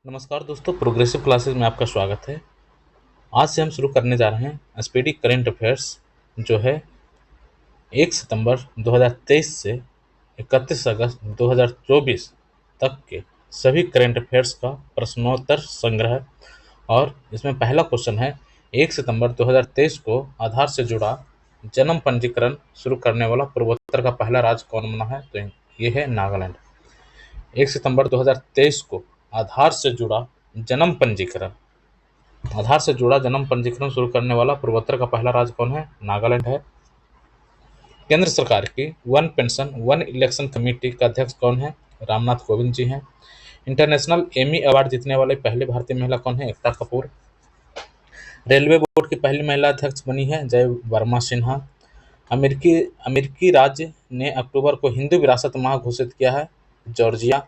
नमस्कार दोस्तों, progressive classes में आपका स्वागत है। आज से हम शुरू करने जा रहे हैं स्पीडी करंट अफेयर्स, जो है 1 सितंबर 2023 से 31 अगस्त 2024 तक के सभी करंट अफेयर्स का प्रश्नोत्तर संग्रह। और इसमें पहला क्वेश्चन है, 1 सितंबर 2023 को आधार से जुड़ा जन्म पंजीकरण शुरू करने वाला पूर्वोत्तर का पहला राज्य कौन बना है? तो ये है नागालैंड। 1 सितंबर 2023 को आधार से जुड़ा जन्म पंजीकरण शुरू करने वाला पूर्वोत्तर का पहला राज्य कौन है? नागालैंड है। केंद्र सरकार की one pension one election committee का अध्यक्ष कौन है? रामनाथ कोविंद जी हैं। इंटरनेशनल एमी अवार्ड जीतने वाले पहले भारतीय महिला कौन है? एकता कपूर। रेलवे बोर्ड की पहली महिला अध्यक्ष बनी है जय वर्मा सिन्हा। अमेरिकी अमेरिकी राज्य ने अक्टूबर को हिंदू विरासत माह घोषित किया है? जॉर्जिया।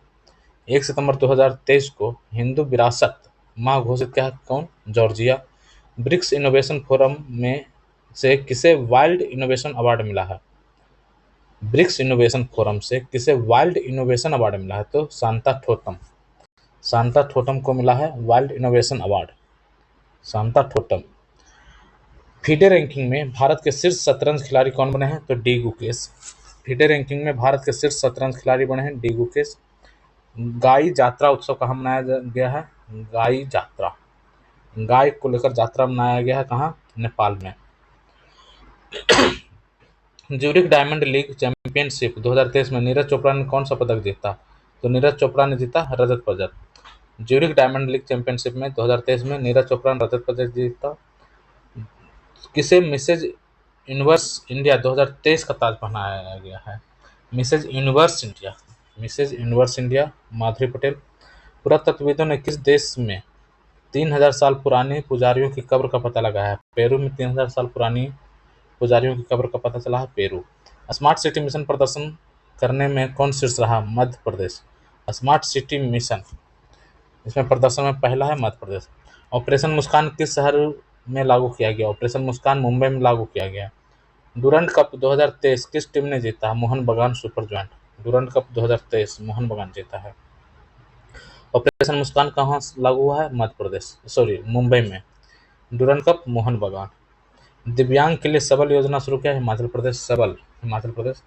1 सितंबर 2023 को हिंदू विरासत माह घोषित किया है कौन? जॉर्जिया। ब्रिक्स इनोवेशन फोरम में से किसे वाइल्ड इनोवेशन अवार्ड मिला है? ब्रिक्स इनोवेशन फोरम से किसे वाइल्ड इनोवेशन अवार्ड मिला है? तो सांता ठोटम को मिला है वाइल्ड इनोवेशन अवार्ड। सांता ठोटम। फीडे रैंकिंग में भारत के शीर्ष शतरंज खिलाड़ी कौन बने हैं? तो डी गुकेश। फीडे रैंकिंग में भारत के शीर्ष शतरंज खिलाड़ी बने हैं डी गुकेश। गाई जात्रा उत्सव कहाँ मनाया गया है? गाई जात्रा। गाय को लेकर जात्रा मनाया गया है कहाँ? नेपाल में। ज्यूरिख डायमंड लीग चैंपियनशिप 2023 में नीरज चोपड़ा ने कौन सा पदक जीता? तो नीरज चोपड़ा ने जीता रजत पदक। ज्यूरिख डायमंड लीग चैंपियनशिप में 2023 में नीरज चोपड़ा ने रजत पदक जीता। किसे मिसेज यूनिवर्स इंडिया 2023 का ताज पहनाया गया है? मिसेज यूनिवर्स इंडिया माधुरी पटेल। पुरातत्वविदों ने किस देश में 3000 साल पुरानी पुजारियों की कब्र का पता लगाया है? पेरू में 3000 साल पुरानी पुजारियों की कब्र का पता चला है पेरू। स्मार्ट सिटी मिशन प्रदर्शन करने में कौन शीर्ष रहा? Madhya Pradesh. Smart city mission इसमें प्रदर्शन में पहला है मध्य प्रदेश। ऑपरेशन मुस्कान किस शहर में लागू किया गया? ऑपरेशन मुस्कान मुंबई में लागू किया गया। डुरंड कप 2023 किस टीम ने जीता? मोहन बगान super joint. Durand cup 2023 Mohan बगान जीता है। ऑपरेशन मुस्कान कहाँ लागू हुआ है? मध्य प्रदेश, मुंबई में। डुरंड कप मोहन बगान। दिव्यांग के लिए सबल योजना शुरू किया है Himachal Pradesh.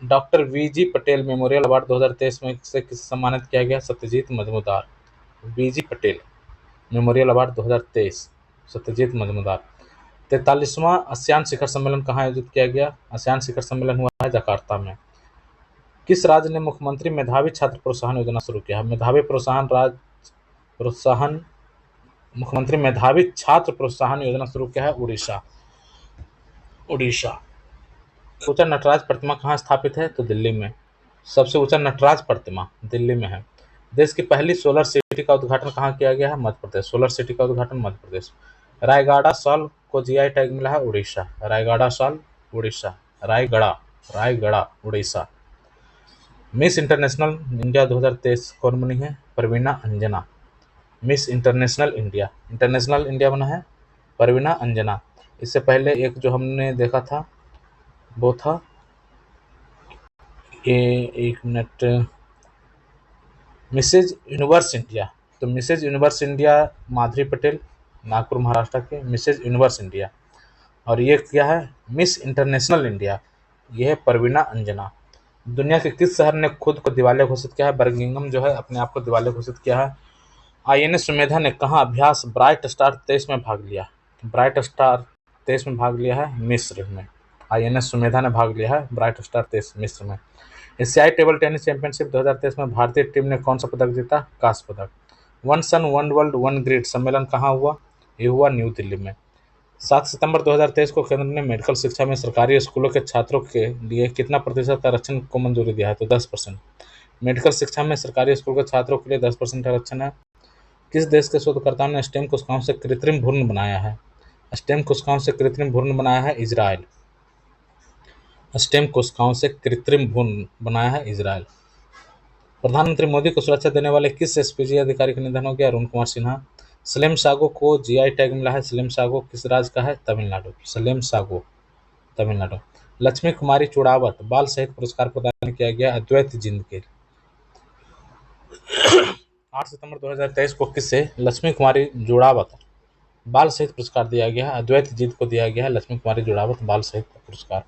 Doctor VG Patel memorial award 2023 में से किसे सम्मानित किया गया? Satyajit Majumdar. VG Patel memorial award 2023 Satyajit Majumdar. 43वां आसियान शिखर सम्मेलन कहाँ आयोजित किया गया? आसियान शिखर सम्मेलन हुआ है जकार्ता में। किस राज्य ने मुख्यमंत्री मेधावी छात्र प्रोत्साहन योजना शुरू किया है? मुख्यमंत्री मेधावी छात्र प्रोत्साहन योजना शुरू किया है उड़ीसा। ऊंचा नटराज प्रतिमा कहाँ स्थापित है? तो दिल्ली में। सबसे ऊंचा नटराज प्रतिमा दिल्ली में है। देश की पहली सोलर सिटी का उद्घाटन कहाँ किया गया है? मध्य प्रदेश। सोलर सिटी का उद्घाटन मध्य प्रदेश। रायगढ़ शॉल को जीआई टैग मिला है Orissa. Raigarh shawl Orissa. Raigarh Orissa. Miss international India 2023 कौन बनी है? Parveena Anjana. Miss international India बना है परवीना अंजना। इससे पहले एक जो हमने देखा था वो था एक मिनट, मिसेज यूनिवर्स इंडिया। तो मिसेज यूनिवर्स इंडिया माधुरी पटेल, नागपुर महाराष्ट्र के मिसेज यूनिवर्स इंडिया। और ये क्या है? मिस इंटरनेशनल इंडिया, ये है परवीना अंजना। दुनिया के किस शहर ने खुद को दिवालिया घोषित किया है? बर्मिंघम जो है अपने आप को दिवालिया घोषित किया है। आईएनएस सुमेधा ने कहाँ अभ्यास ब्राइट स्टार 23 में भाग लिया? ब्राइट स्टार 23 में भाग लिया है मिस्र में। आईएनएस सुमेधा ने भाग लिया है ब्राइट स्टार 23 मिस्र में। एशियाई टेबल टेनिस चैंपियनशिप 2023 में भारतीय टीम ने कौन सा पदक जीता? कांस्य पदक। One sun one world one grid सम्मेलन कहाँ हुआ? ये हुआ न्यू दिल्ली में। 7 सितंबर 2023 को केंद्र ने मेडिकल शिक्षा में सरकारी स्कूलों के छात्रों के लिए कितना प्रतिशत आरक्षण को मंजूरी दिया है? तो 10%। मेडिकल शिक्षा में सरकारी स्कूल के छात्रों के लिए 10% आरक्षण है। किस देश के शोधकर्ताओं ने स्टेम कोशिकाओं से कृत्रिम भ्रूण बनाया है? स्टेम कोशिकाओं से कृत्रिम भ्रूण बनाया है इजराइल। स्टेम कोशिकाओं से कृत्रिम भ्रूण बनाया है इजराइल। प्रधानमंत्री मोदी को सुरक्षा देने वाले किस एसपीजी अधिकारी का निधन हो गया? अरुण कुमार सिन्हा। सलेम सागो को जीआई टैग मिला है। सलेम सागो किस राज्य का है? तमिलनाडु। सलेम सागो तमिलनाडु। लक्ष्मी कुमारी चुड़ावत बाल साहित्य पुरस्कार प्रदान किया गया अद्वैत जिंद के। 8 सितंबर 2023 को किसे लक्ष्मी कुमारी जुड़ावत बाल साहित्य पुरस्कार दिया गया है? अद्वैत जीत को दिया गया है लक्ष्मी कुमारी जुड़ावत बाल साहित्य पुरस्कार।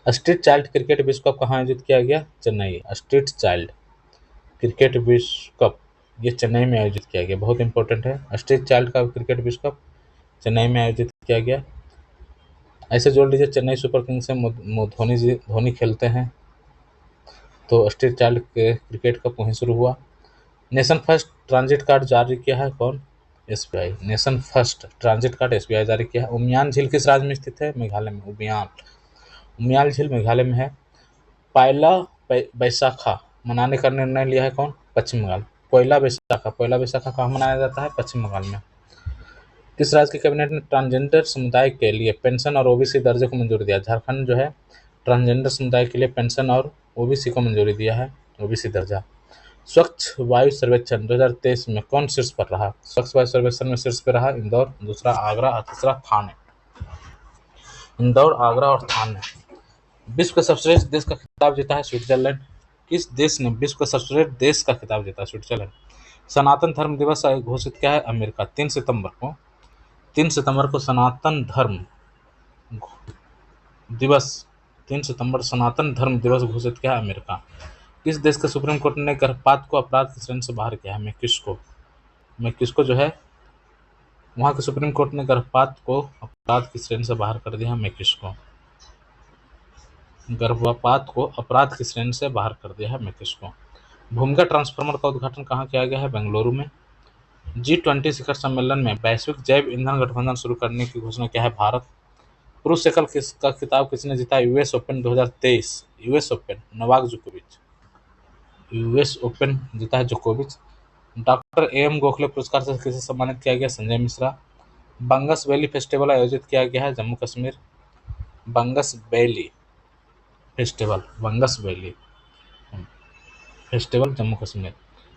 स्ट्रीट चाइल्ड क्रिकेट विश्व कप कहाँ आयोजित किया गया? चेन्नई। स्ट्रीट चाइल्ड क्रिकेट विश्व कप ये चेन्नई में आयोजित किया गया, बहुत इंपॉर्टेंट है। स्ट्रीट चाइल्ड का क्रिकेट विश्व कप चेन्नई में आयोजित किया गया। ऐसे जोड़ लीजिए, चेन्नई सुपर किंग्स से धोनी खेलते हैं, तो स्ट्रीट चाइल्ड के क्रिकेट कप वहीं शुरू हुआ। नेशन फर्स्ट ट्रांजिट कार्ड जारी किया है कौन? SBI. Nation first transit card SBI जारी किया है। उमियाम झील किस राज्य में स्थित है? मेघालय में। उमियाम झील मेघालय में है। पयला बैसाखा मनाने का निर्णय लिया है कौन? पश्चिम बंगाल। पयला बैसाखा कहाँ मनाया जाता है? पश्चिम बंगाल में। किस राज्य की कैबिनेट ने ट्रांसजेंडर समुदाय के लिए पेंशन और ओबीसी दर्जे को मंजूरी दिया? झारखंड जो है ट्रांसजेंडर समुदाय के लिए पेंशन और ओबीसी को मंजूरी दिया है, ओबीसी दर्जा। स्वच्छ वायु सर्वेक्षण 2023 में कौन शीर्ष पर रहा? स्वच्छ वायु सर्वेक्षण में शीर्ष पर रहा इंदौर, दूसरा आगरा और तीसरा थाने। इंदौर, आगरा और थाने। विश्व का सर्वश्रेष्ठ देश का खिताब जीता है स्विट्जरलैंड। किस देश ने विश्व का सर्वश्रेष्ठ देश का खिताब जीता? स्विट्जरलैंड। सनातन धर्म दिवस घोषित किया है अमेरिका 3 सितंबर को। 3 सितंबर को सनातन धर्म दिवस 3 सितंबर सनातन धर्म दिवस घोषित किया है अमेरिका। किस देश के सुप्रीम कोर्ट ने गर्भपात को अपराध की श्रेणी से बाहर किया है? मेक्सिको जो है वहाँ के सुप्रीम कोर्ट ने गर्भपात को अपराध की श्रेणी से बाहर कर दिया है। मेक्सिको गर्भपात को अपराध की श्रेणी से बाहर कर दिया है मेक्सिको। भूमिगत ट्रांसफार्मर का उद्घाटन कहाँ किया गया है? बेंगलुरु में। G20 शिखर सम्मेलन में वैश्विक जैव ईंधन गठबंधन शुरू करने की घोषणा किया है भारत। पुरुष एकल का खिताब किसने जीता? US open 2023। US open Novak जोकोविच। यूएस ओपन जीता है जोकोविच। डॉक्टर एम गोखले पुरस्कार से किसे सम्मानित किया गया? संजय मिश्रा। बंगस वैली फेस्टिवल आयोजित किया गया है Jammu Kashmir. Bangus valley festival Jammu Kashmir.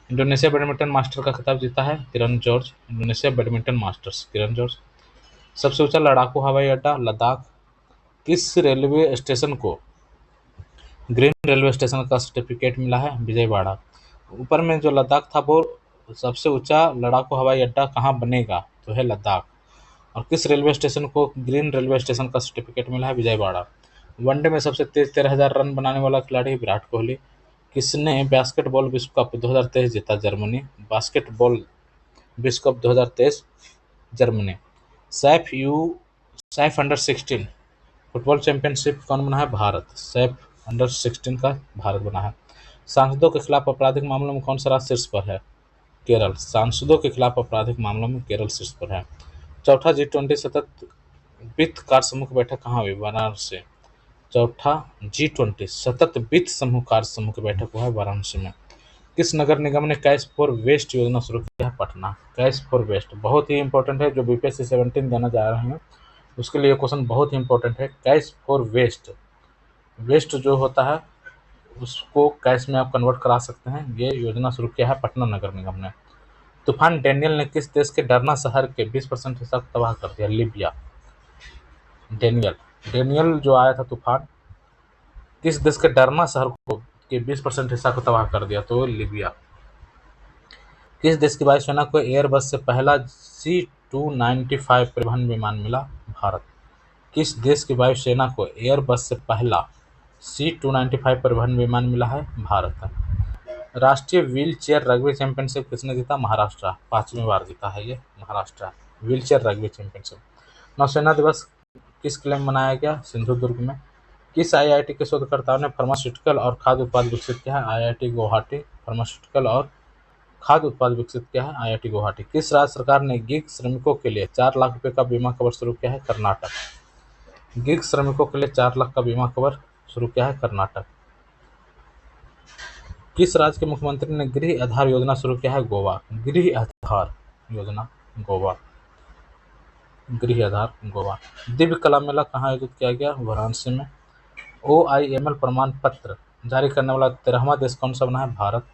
Indonesia badminton master का खिताब जीता है Kiran George. Indonesia badminton masters Kiran George. सबसे ऊंचा लड़ाकू हवाई अड्डा लद्दाख। किस रेलवे स्टेशन को ग्रीन रेलवे स्टेशन का सर्टिफिकेट मिला है? विजयवाड़ा। ऊपर में जो लद्दाख था वो सबसे ऊंचा लड़ाकू हवाई अड्डा कहाँ बनेगा? तो है लद्दाख। और किस रेलवे स्टेशन को ग्रीन रेलवे स्टेशन का सर्टिफिकेट मिला है? विजयवाड़ा। वनडे में सबसे तेज 13,000 रन बनाने वाला खिलाड़ी विराट कोहली। किसने बास्केटबॉल विश्व कप 2023 जीता? जर्मनी। बास्केटबॉल विश्व cup 2023 Germany. Saif under 16 football championship कौन बना है? भारत। सैफ अंडर 16 का भारत बना है। सांसदों के खिलाफ आपराधिक मामलों में कौन सा राज्य शीर्ष पर है? केरल। सांसदों के खिलाफ आपराधिक मामलों में केरल शीर्ष पर है। चौथा G20 सतत वित्त कार्य समूह की बैठक कहाँ हुई? वाराणसी। चौथा G20 सतत वित्त समूह कार्य समूह की बैठक हुआ है वाराणसी में। किस नगर निगम ने कैश फॉर वेस्ट योजना शुरू किया है? पटना। कैश फॉर वेस्ट बहुत ही इंपॉर्टेंट है, जो बीपीएससी 17 देना जा रहे हैं उसके लिए क्वेश्चन बहुत ही इंपॉर्टेंट है। कैश फॉर वेस्ट जो होता है उसको कैश में आप कन्वर्ट करा सकते हैं। ये योजना शुरू किया है पटना नगर निगम ने। तूफान डेनियल ने किस देश के डरना शहर के 20% हिस्सा को तबाह कर दिया? लीबिया। डेनियल जो आया था तूफान किस देश के डरना शहर को के 20% हिस्सा को तबाह कर दिया? तो लीबिया। किस देश की वायुसेना को एयरबस से पहला C295 परिवहन विमान मिला? भारत। किस देश की वायुसेना को एयरबस से पहला C295 परिवहन विमान मिला है? भारत। राष्ट्रीय व्हील चेयर रग्बी चैंपियनशिप किसने जीता? महाराष्ट्र। 5वीं बार जीता है ये Maharashtra wheel chair rugby championship. नौसेना दिवस किस किले में मनाया गया? सिंधुदुर्ग में। किस आईआईटी के शोधकर्ताओं ने फार्मास्यूटिकल और खाद्य उत्पाद विकसित किया है? आईआईटी गुवाहाटी। फार्मास्यूटिकल और खाद्य उत्पाद विकसित किया है आईआईटी गुवाहाटी। किस राज्य सरकार ने गिग श्रमिकों के लिए 4 लाख रुपए का बीमा कवर शुरू किया है? कर्नाटक। गिग श्रमिकों के लिए 4 लाख का बीमा कवर शुरू किया है कर्नाटक। किस राज्य के मुख्यमंत्री ने गृह आधार योजना शुरू किया है? गोवा। गृह आधार योजना गोवा। दिव्य कला मेला कहाँ आयोजित किया गया? वाराणसी में। OIML प्रमाण पत्र जारी करने वाला 13वां देश कौन सा बना है? भारत।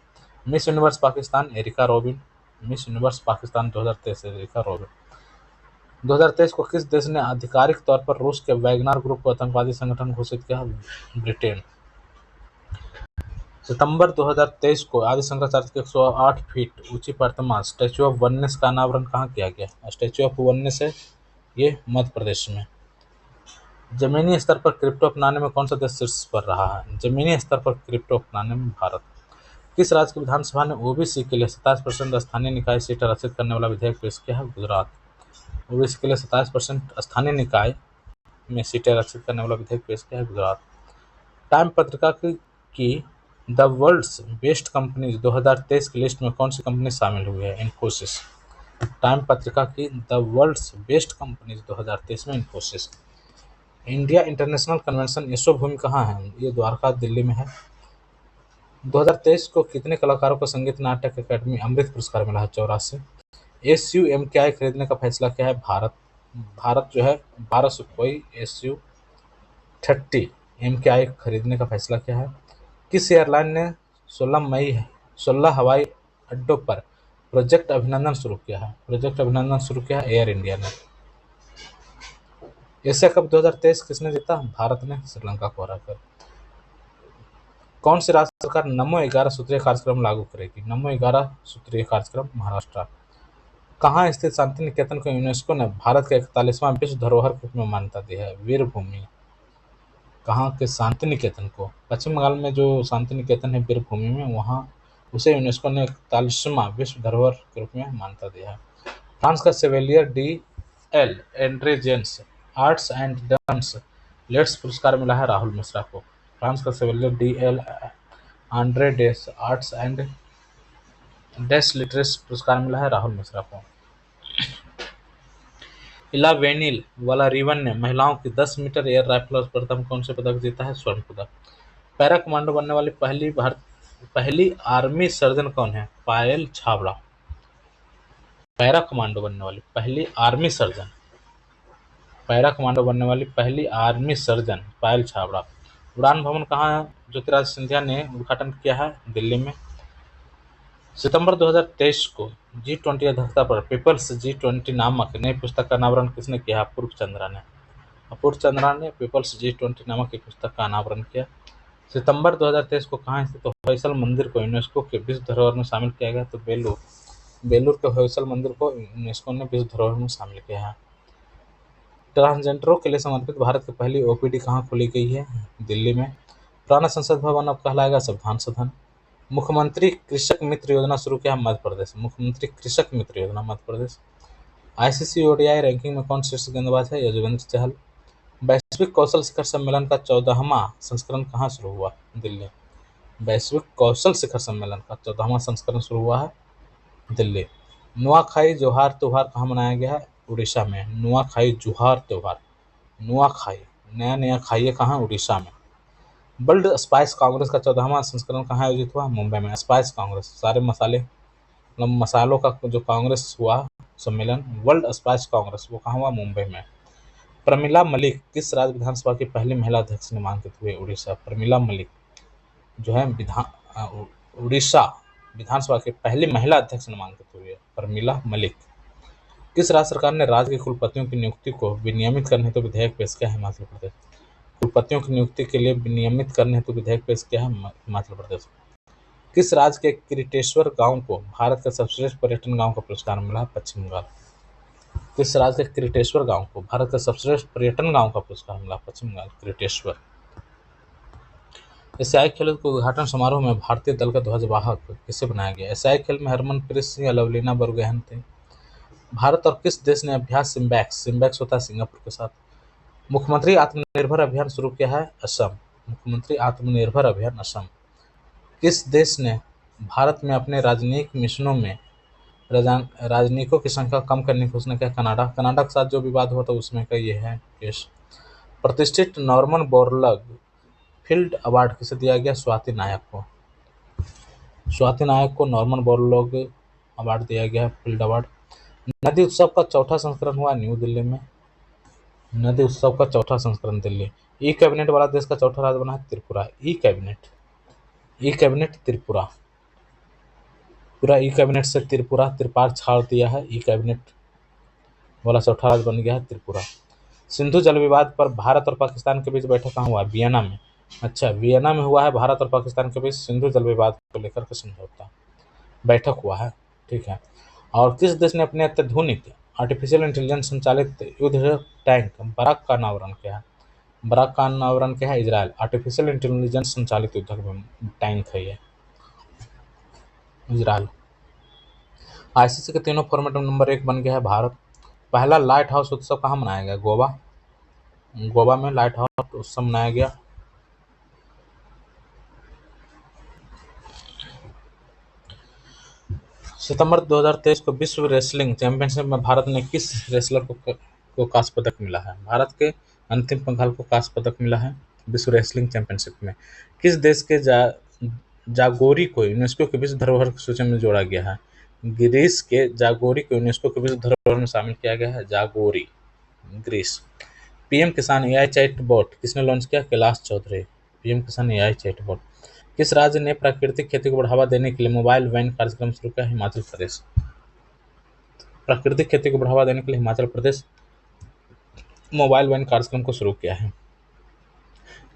Miss Universe Pakistan Erica Robin. Miss Universe Pakistan 2023 Erica Robin. 2023 को किस देश ने आधिकारिक तौर पर रूस के वैगनर ग्रुप को आतंकवादी संगठन घोषित किया? ब्रिटेन। सितंबर 2023 को आदि शंकराचार्य की 108 फीट ऊंची प्रतिमा स्टैच्यू ऑफ वननेस का अनावरण कहाँ किया गया? स्टैच्यू ऑफ वननेस है ये मध्य प्रदेश में। जमीनी स्तर पर क्रिप्टो अपनाने में कौन सा देश शीर्ष पर रहा है? जमीनी स्तर पर क्रिप्टो अपनाने में भारत। किस राज्य की विधानसभा ने ओबीसी के लिए 27% स्थानीय निकाय सीट आरक्षित करने वाला विधेयक पेश किया है? गुजरात। ओबीसी के लिए 27% स्थानीय निकाय में सीटें आरक्षित करने वाला विधेयक पेश किया है? गुजरात। टाइम पत्रिका की द वर्ल्ड्स बेस्ट कंपनीज 2023 की लिस्ट में कौन सी कंपनी शामिल हुई है? इन्फोसिस। टाइम पत्रिका की द वर्ल्ड्स बेस्ट कंपनीज 2023 में Infosys. India international convention Yashobhoomi कहाँ है? ये द्वारका दिल्ली में है। 2023 को कितने कलाकारों को संगीत नाटक अकादमी अमृत पुरस्कार मिला है? 84। SU-MKI खरीदने का फैसला क्या है? भारत जो है 12 सुखोई SU-30 MKI खरीदने का फैसला क्या है? किस एयरलाइन ने 16 हवाई अड्डों पर प्रोजेक्ट अभिनंदन शुरू किया है? प्रोजेक्ट अभिनंदन शुरू किया है एयर इंडिया ने। एशिया कप 2023 किसने जीता? भारत ने श्रीलंका को हराकर। कौन सी राज्य सरकार नमो 11 सूत्रीय कार्यक्रम लागू करेगी? नमो 11 सूत्रीय कार्यक्रम महाराष्ट्र। कहाँ स्थित शांति निकेतन को यूनेस्को ने भारत का 41वां विश्व धरोहर के रूप में मान्यता दी है? वीरभूमि। कहाँ के शांति निकेतन को? पश्चिम बंगाल में जो शांति निकेतन है वीरभूमि में, वहाँ उसे यूनेस्को ने 41वां विश्व धरोहर के रूप में मान्यता दिया है। फ्रांस का सेवेलियर DL एंड्रे जेन्स आर्ट्स एंड डांस लेट्स पुरस्कार मिला है राहुल मिश्रा को। फ्रांस का सेवेलियर DL आंड्रे डेस आर्ट्स एंड डेस लिटरेस पुरस्कार मिला है राहुल मिश्रा को। इला वेनिल वाला रिवन ने महिलाओं की 10 मीटर एयर राइफल स्पर्धा में कौन से पदक जीता है? स्वर्ण पदक। पैरा कमांडो बनने वाली पहली आर्मी सर्जन कौन है? पायल छाबड़ा। पैरा कमांडो बनने वाली पहली आर्मी सर्जन पायल छाबड़ा। उड़ान भवन कहाँ ज्योतिरादित्य सिंधिया ने उद्घाटन किया है? दिल्ली में। सितंबर 2023 को G20 अध्यक्षता पर पीपल्स G20 नामक नई पुस्तक का अनावरण किसने किया? अपूर्व चंद्रा ने पीपल्स G20 नामक एक पुस्तक का अनावरण किया। सितंबर 2023 को कहाँ स्थित होयसल मंदिर को यूनेस्को के विश्व धरोहर में शामिल किया गया? तो बेलूर के होयसल मंदिर को यूनेस्को ने विश्व धरोहर में शामिल किया है। ट्रांसजेंडरों के लिए समर्पित भारत की पहली OPD कहाँ खोली गई है? दिल्ली में। पुराना संसद भवन अब कहलाएगा संविधान सदन। मुख्यमंत्री कृषक मित्र योजना शुरू किया मध्य प्रदेश। मुख्यमंत्री कृषक मित्र योजना Madhya Pradesh. ICC ODI ranking में कौन शीर्ष गेंदबाज है? यजुवेंद्र चहल। वैश्विक कौशल शिखर सम्मेलन का 14वां संस्करण कहाँ शुरू हुआ? दिल्ली। वैश्विक कौशल शिखर सम्मेलन का 14वां संस्करण शुरू हुआ है दिल्ली। नुआखाई जोहार त्योहार कहाँ मनाया गया है? उड़ीसा में। नुआखाई जोहार त्योहार, नुआखाई नया खाइए कहाँ? उड़ीसा में। वर्ल्ड स्पाइस कांग्रेस का 14वां संस्करण कहाँ आयोजित हुआ? मुंबई में। स्पाइस कांग्रेस सारे मसालों का जो कांग्रेस हुआ सम्मेलन, वर्ल्ड स्पाइस कांग्रेस, वो कहाँ हुआ? मुंबई में। प्रमिला मलिक किस राज्य विधानसभा की पहली महिला अध्यक्ष नामांकित हुए? उड़ीसा। प्रमिला मलिक जो है उड़ीसा विधानसभा की पहली महिला अध्यक्ष नामांकित हुई है, प्रमिला मलिक। किस राज्य सरकार ने राज्य के कुलपतियों की नियुक्ति को विनियमित करने हेतु विधेयक पेश किया है? हिमाचल प्रदेश। कुलपतियों की नियुक्ति के लिए विनियमित करने हेतु विधेयक पेश किया है हिमाचल प्रदेश। किस राज्य के किरीटेश्वर गांव को भारत का सर्वश्रेष्ठ पर्यटन गांव का पुरस्कार मिला? पश्चिम बंगाल। किस राज्य के किरीटेश्वर गांव को भारत का सर्वश्रेष्ठ पर्यटन गांव का पुरस्कार मिला? पश्चिम बंगाल, किरीटेश्वर। एशियाई खेलों के उद्घाटन समारोह में भारतीय दल का ध्वजवाहक किसे बनाया गया? एशियाई खेल में हरमनप्रीत सिंह, लवलीना बरगोहेन थे। भारत और किस देश ने अभ्यास सिम्बैक्स होता है सिंगापुर के साथ। मुख्यमंत्री आत्मनिर्भर अभियान शुरू किया है? असम। मुख्यमंत्री आत्मनिर्भर अभियान असम। किस देश ने भारत में अपने राजनयिक मिशनों में राजनयिकों की संख्या कम करने की घोषणा किया? कनाडा के साथ जो विवाद हुआ था उसमें का ये है केस। प्रतिष्ठित नॉर्मन बोरलग फील्ड अवार्ड किसे दिया गया? स्वाति नायक को नॉर्मन बोरलग अवार्ड दिया गया, फील्ड अवार्ड। नदी उत्सव का चौथा संस्करण हुआ न्यू दिल्ली में। नदी उत्सव का चौथा संस्करण दिल्ली। ई कैबिनेट वाला देश का चौथा राज्य बना है त्रिपुरा। E cabinet Tripura. पूरा ई कैबिनेट से त्रिपार छाड़ दिया है। ई कैबिनेट वाला चौथा राज्य बन गया है त्रिपुरा। सिंधु जल विवाद पर भारत और पाकिस्तान के बीच बैठक कहाँ हुआ? वियना में। अच्छा, वियना में हुआ है भारत और पाकिस्तान के बीच सिंधु जल विवाद को लेकर के समझौता, बैठक हुआ है। ठीक है। और किस देश ने अपने अत्याधुनिक आर्टिफिशियल इंटेलिजेंस संचालित युद्ध टैंक बराक का अनावरण किया है? बराक का अनावरण किया है इजराइल। आर्टिफिशियल इंटेलिजेंस संचालित युद्ध टैंक है ये, इजराइल। आईसीसी के तीनों फॉर्मेट में नंबर 1 बन गया है भारत। पहला लाइट हाउस उत्सव कहाँ मनाया गया? गोवा। गोवा में लाइट हाउस उत्सव मनाया गया। सितंबर 2023 को विश्व रेसलिंग चैंपियनशिप में भारत ने किस रेसलर को कांस्य पदक मिला है? भारत के अंतिम पंघाल को कांस्य पदक मिला है विश्व रेसलिंग चैंपियनशिप में। किस देश के जागोरी को यूनेस्को के विश्व धरोहर की सूची में जोड़ा गया है? ग्रीस के जागोरी को यूनेस्को के विश्व धरोहर में शामिल किया गया है, जागोरी, ग्रीस। पीएम किसान एआई चैट बॉट किसने लॉन्च किया? कैलाश चौधरी। पीएम किसान एआई चैट बॉट। किस राज्य ने प्राकृतिक खेती को बढ़ावा देने के लिए मोबाइल वैन कार्यक्रम शुरू किया? हिमाचल प्रदेश। प्राकृतिक खेती को बढ़ावा देने के लिए हिमाचल प्रदेश मोबाइल वैन कार्यक्रम को शुरू किया है।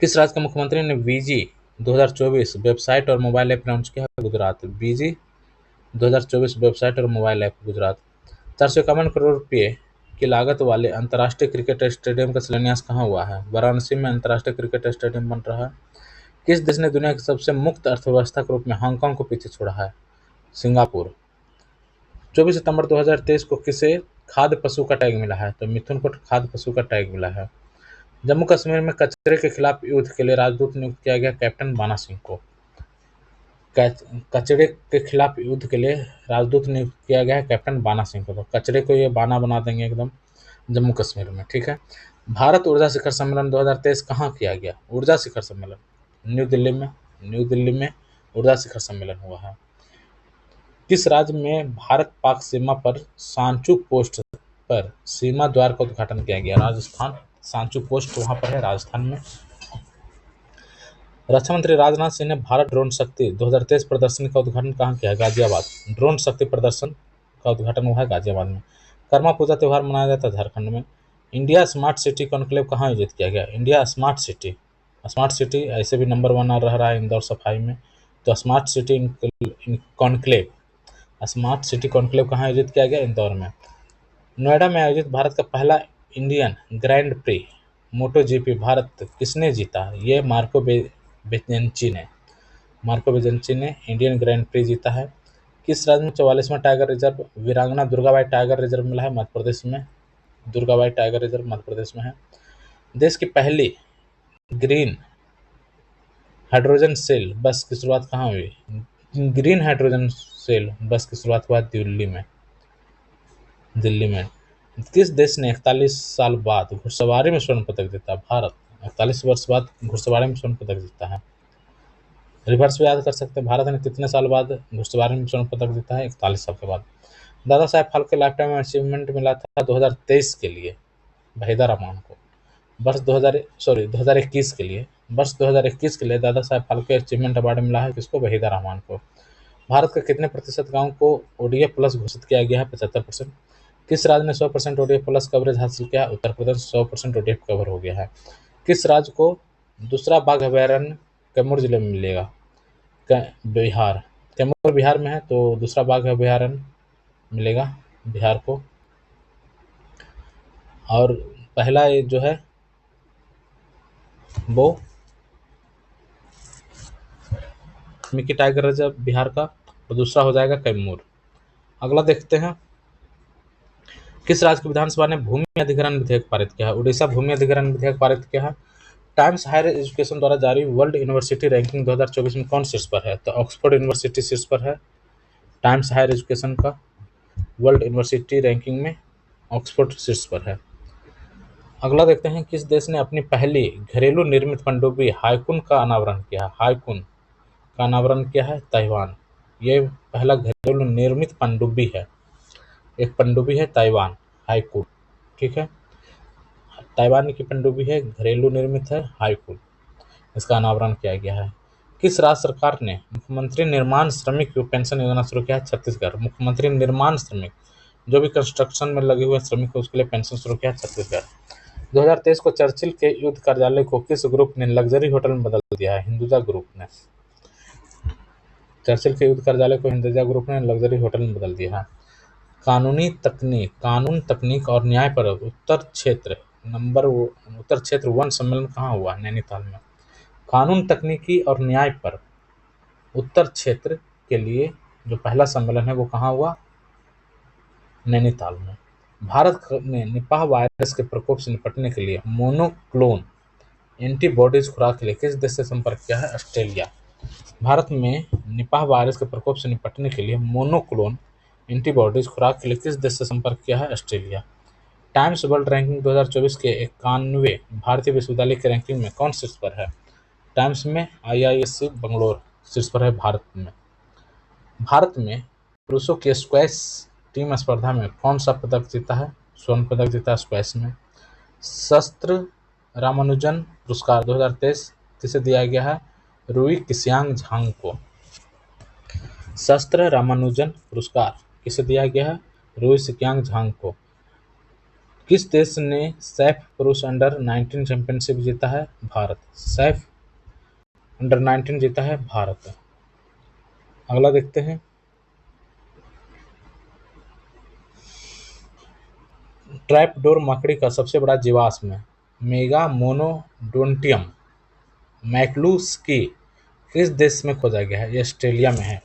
किस राज्य के मुख्यमंत्री ने वीजी 2024 वेबसाइट और मोबाइल ऐप लॉन्च किया? गुजरात। वीजी 2024 वेबसाइट और मोबाइल ऐप, गुजरात। 451 करोड़ रुपये की लागत वाले अंतर्राष्ट्रीय क्रिकेट स्टेडियम का शिलान्यास कहाँ हुआ है? वाराणसी में अंतर्राष्ट्रीय क्रिकेट स्टेडियम बन रहा है। किस देश ने दुनिया की सबसे मुक्त अर्थव्यवस्था के रूप में हांगकांग को पीछे छोड़ा है? सिंगापुर। 24 सितंबर 2023 को किसे खाद्य पशु का टैग मिला है? तो मिथुन को खाद्य पशु का टैग मिला है। जम्मू कश्मीर में कचरे के खिलाफ युद्ध के लिए राजदूत नियुक्त किया गया कैप्टन बाना सिंह को। कचरे के खिलाफ युद्ध के लिए राजदूत नियुक्त किया गया है कैप्टन बाना सिंह को। तो कचरे को ये बाना बना देंगे एकदम जम्मू कश्मीर में। ठीक है। भारत ऊर्जा शिखर सम्मेलन 2023 कहाँ किया गया? ऊर्जा शिखर सम्मेलन न्यू दिल्ली में। न्यू दिल्ली में ऊर्जा शिखर सम्मेलन हुआ है। किस राज्य में भारत पाक सीमा पर सांचू पोस्ट पर सीमा द्वार का उद्घाटन किया गया? राजस्थान। सांचू पोस्ट वहां पर है, राजस्थान में। रक्षा मंत्री राजनाथ सिंह ने भारत ड्रोन शक्ति 2023 प्रदर्शनी का उद्घाटन कहाँ किया? गाजियाबाद। ड्रोन शक्ति प्रदर्शन का उद्घाटन हुआ है गाजियाबाद में। कर्मा पूजा त्यौहार मनाया जाता है झारखंड में। इंडिया स्मार्ट सिटी कॉन्क्लेव कहाँ आयोजित किया गया? इंडिया स्मार्ट सिटी ऐसे भी नंबर 1 रह रहा है इंदौर सफाई में। तो स्मार्ट सिटी कॉन्क्लेव कहाँ आयोजित किया गया? इंदौर में। नोएडा में आयोजित भारत का पहला इंडियन ग्रैंड प्री मोटो जीपी भारत किसने जीता? ये मार्को बेजेंची ने इंडियन ग्रैंड प्री जीता है। किस राज्य में 44वां टाइगर रिजर्व वीरांगना दुर्गाबाई टाइगर रिजर्व मिला है? मध्य प्रदेश में। दुर्गाबाई टाइगर रिजर्व मध्य प्रदेश में है। देश की पहली ग्रीन हाइड्रोजन सेल बस की शुरुआत कहाँ हुई? ग्रीन हाइड्रोजन सेल बस की शुरुआत हुआ दिल्ली में। किस देश ने 41 साल बाद घुड़सवारी में स्वर्ण पदक जीता? भारत। 41 वर्ष बाद घुड़सवारी में स्वर्ण पदक जीता है। रिवर्स भी याद कर सकते हैं, भारत ने कितने साल बाद घुड़सवारी में स्वर्ण पदक जीता है? 41 साल के बाद। Dada Saheb Phalke life time achievement मिला था 2023 के लिए वहीदा रहमान को। 2021 के लिए। वर्ष 2021 के लिए दादा साहेब फाल्के अचीवमेंट अवार्ड मिला है किसको? वहीदा रहमान को। भारत के कितने प्रतिशत गाँव को ओडीएफ प्लस घोषित किया गया है? 75%। किस राज्य ने 100% ओडीएफ प्लस कवरेज हासिल किया? उत्तर प्रदेश 100% ओडीएफ कवर हो गया है। किस राज्य को दूसरा बाघ अभयारण्य कैमूर जिले में मिलेगा? बिहार। कैमूर बिहार में है, तो दूसरा बाघ अभयारण्य मिलेगा बिहार को। और पहला ये जो है वो मिकी टाइगर रिजर्व बिहार का, और दूसरा हो जाएगा कैमूर। अगला देखते हैं। किस राज्य की विधानसभा ने भूमि अधिग्रहण विधेयक पारित किया है? उड़ीसा भूमि अधिग्रहण विधेयक पारित किया है। टाइम्स हायर एजुकेशन द्वारा जारी वर्ल्ड यूनिवर्सिटी रैंकिंग 2024 में कौन शीर्ष पर है? तो ऑक्सफोर्ड यूनिवर्सिटी शीर्ष पर है। टाइम्स हायर एजुकेशन का वर्ल्ड यूनिवर्सिटी रैंकिंग में ऑक्सफोर्ड शीर्ष पर है। अगला देखते हैं। किस देश ने अपनी पहली घरेलू निर्मित पनडुब्बी हाइकुन का अनावरण किया? हाइकुन का अनावरण किया है ताइवान। ये पहला घरेलू निर्मित पनडुब्बी है। एक पनडुब्बी है ताइवान, हाइकुन। ठीक है। ताइवान की पनडुब्बी है, घरेलू निर्मित है, हाइकुन। इसका अनावरण किया गया है। किस राज्य सरकार ने मुख्यमंत्री निर्माण श्रमिक पेंशन योजना शुरू किया है? छत्तीसगढ़। मुख्यमंत्री निर्माण श्रमिक, जो भी कंस्ट्रक्शन में लगे हुए श्रमिक है उसके लिए पेंशन शुरू किया है छत्तीसगढ़। 2023 को चर्चिल के युद्ध कार्यालय को किस ग्रुप ने लग्जरी होटल में बदल दिया है? हिंदुजा ग्रुप ने। चर्चिल के युद्ध कार्यालय को हिंदुजा ग्रुप ने लग्जरी होटल में बदल दिया है। कानून तकनीक और न्याय पर उत्तर क्षेत्र 1 सम्मेलन कहाँ हुआ? नैनीताल में। कानून तकनीकी और न्याय पर उत्तर क्षेत्र के लिए जो पहला सम्मेलन है वो कहाँ हुआ? नैनीताल में। भारत में निपाह वायरस के प्रकोप से निपटने के लिए मोनोक्लोन एंटीबॉडीज खुराक के लिए किस देश से संपर्क किया है? ऑस्ट्रेलिया। भारत में निपाह वायरस के प्रकोप से निपटने के लिए मोनोक्लोन एंटीबॉडीज खुराक के लिए किस देश से संपर्क किया है? ऑस्ट्रेलिया। टाइम्स वर्ल्ड रैंकिंग 2024 के 91वें भारतीय विश्वविद्यालय की रैंकिंग में कौन शीर्ष पर है? टाइम्स में IISc बेंगलोर शीर्ष पर है भारत में पुरुषों के स्क्वैश टीम स्पर्धा में कौन सा पदक जीता है? स्वर्ण पदक जीता है स्क्वैश में। शस्त्र रामानुजन पुरस्कार 2023 किसे दिया गया है? रूई किसियांग झांग को। शस्त्र रामानुजन पुरस्कार किसे दिया गया है? रूई किसियांग झांग को। किस देश ने सैफ पुरुष अंडर 19 चैंपियनशिप जीता है? भारत। सैफ अंडर 19 जीता है भारत। अगला देखते हैं। ट्रैपडोर मकड़ी का सबसे बड़ा जीवाश्म मेगामोनोडोंटियम मैक्लूस्की किस देश में खोजा गया है? ये ऑस्ट्रेलिया में है।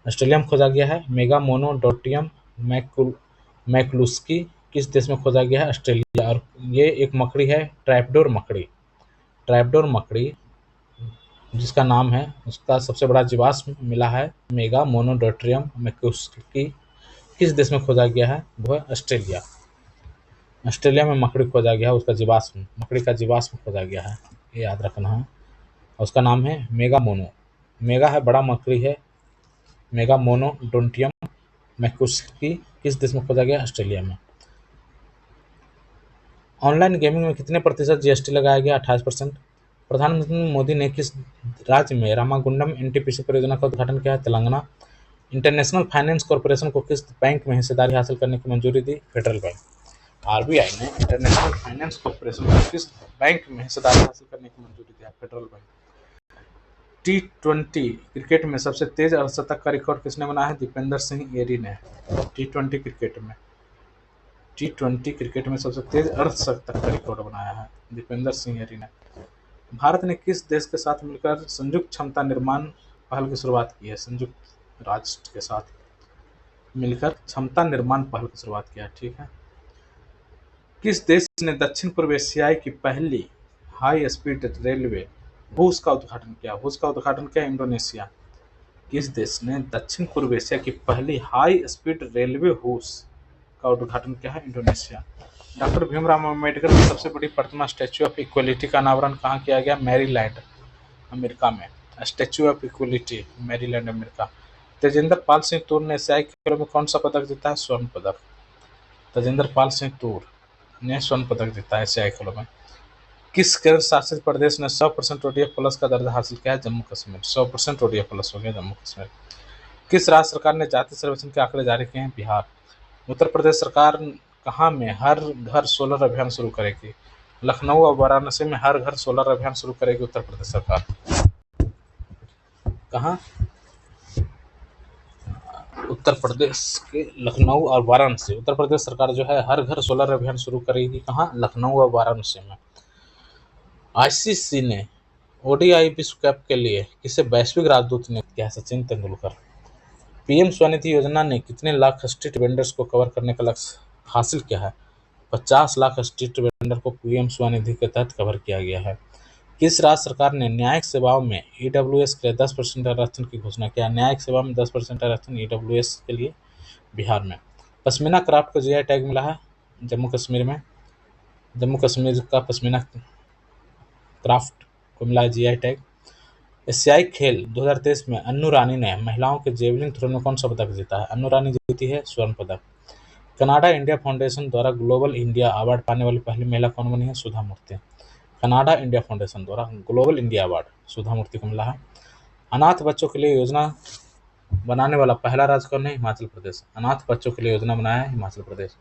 ऑस्ट्रेलिया में खोजा गया है। मेगामोनोडोंटियम मैक्लूस्की किस देश में खोजा गया है? ऑस्ट्रेलिया। और ये एक मकड़ी है ट्रैपडोर मकड़ी जिसका नाम है, उसका सबसे बड़ा जीवाश्म मिला है मेगामोनोडोंटियम मैक्लूस्की किस देश में खोजा गया है? वो है ऑस्ट्रेलिया। ऑस्ट्रेलिया में मकड़ी खोजा गया है, मकड़ी का जीवाश्म खोजा गया है, ये याद रखना है। उसका नाम है मेगा है बड़ा मकड़ी है। मेगामोनोडोंटियम मैक्लूस्की किस देश में खोजा गया? ऑस्ट्रेलिया में। ऑनलाइन गेमिंग में कितने प्रतिशत GST लगाया गया? 28%। प्रधानमंत्री मोदी ने किस राज्य में रामागुंडम NTPC परियोजना का उद्घाटन किया है? तेलंगाना। इंटरनेशनल फाइनेंस कॉरपोरेशन को किस बैंक में हिस्सेदारी हासिल करने की मंजूरी दी? Federal bank. RBI ने इंटरनेशनल फाइनेंस कॉरपोरेशन को किस बैंक में हिस्सेदारी हासिल करने की मंजूरी दी? Federal bank. T20 क्रिकेट में सबसे तेज अर्धशतक का रिकॉर्ड किसने बनाया है? दीपेंद्र सिंह एरी ने। T20 क्रिकेट में सबसे तेज अर्धशतक का रिकॉर्ड बनाया है दीपेंद्र सिंह एरी ने। भारत ने किस देश के साथ मिलकर संयुक्त क्षमता निर्माण पहल की शुरुआत की है? संयुक्त राष्ट्र के साथ मिलकर क्षमता निर्माण पहल की शुरुआत किया है। ठीक है। किस देश ने दक्षिण पूर्व एशिया की पहली हाई स्पीड रेलवे हुस का उद्घाटन किया? इंडोनेशिया। किस देश ने दक्षिण पूर्व एशिया की पहली हाई स्पीड रेलवे हुस का उद्घाटन किया है? इंडोनेशिया। डॉक्टर भीमराव अम्बेडकर की सबसे बड़ी प्रतिमा स्टैच्यू ऑफ इक्वलिटी का अनावरण कहाँ किया गया? मैरीलैंड अमेरिका में। Statue of equality Maryland America. Tejinder Pal Singh Toor ने एशियाई खेलों में कौन सा पदक जीता है? स्वर्ण पदक। तेजेंद्र पाल सिंह तूर ने स्वर्ण पदक जीता है एशियाई खेलों में। किस केंद्र शासित प्रदेश ने 100% ODF प्लस का दर्जा हासिल किया है? जम्मू कश्मीर। 100% ODF प्लस हो गया जम्मू कश्मीर। किस राज्य सरकार ने जाति सर्वेक्षण के आंकड़े जारी किए हैं? बिहार। उत्तर प्रदेश सरकार कहाँ में हर घर सोलर अभियान शुरू करेगी? लखनऊ और वाराणसी में हर घर सोलर अभियान शुरू करेगी उत्तर प्रदेश सरकार। कहाँ? उत्तर प्रदेश के लखनऊ और वाराणसी। उत्तर प्रदेश सरकार जो है हर घर सोलर अभियान शुरू करेगी। कहाँ? लखनऊ और वाराणसी में। ICC ने ODI विश्व कप के लिए किसे वैश्विक राजदूत नियुक्त किया है? सचिन तेंदुलकर। PM स्वनिधि योजना ने कितने लाख स्ट्रीट वेंडर्स को कवर करने का लक्ष्य हासिल किया है? 50 लाख स्ट्रीट वेंडर को PM स्वनिधि के तहत कवर किया गया है। किस राज्य सरकार ने न्यायिक सेवाओं में EWS के लिए 10% आरक्षण की घोषणा किया? न्यायिक सेवा में 10% आरक्षण EWS के लिए बिहार में। पश्मीना क्राफ्ट को GI टैग मिला है जम्मू कश्मीर में। जम्मू कश्मीर का पश्मीना क्राफ्ट को मिला है GI टैग। एशियाई खेल 2023 में अन्नू रानी ने महिलाओं के जेवलिन थ्रो में कौन सा पदक जीता है? अन्नू रानी जीती है स्वर्ण पदक। कनाडा इंडिया फाउंडेशन द्वारा ग्लोबल इंडिया अवार्ड पाने वाली पहली महिला कौन बनी है? सुधा मूर्ति। कनाडा इंडिया फाउंडेशन द्वारा ग्लोबल इंडिया अवार्ड सुधा मूर्ति को मिला है। अनाथ बच्चों के लिए योजना बनाने वाला पहला राज्य कौन है? हिमाचल प्रदेश। अनाथ बच्चों के लिए योजना बनाया है हिमाचल प्रदेश।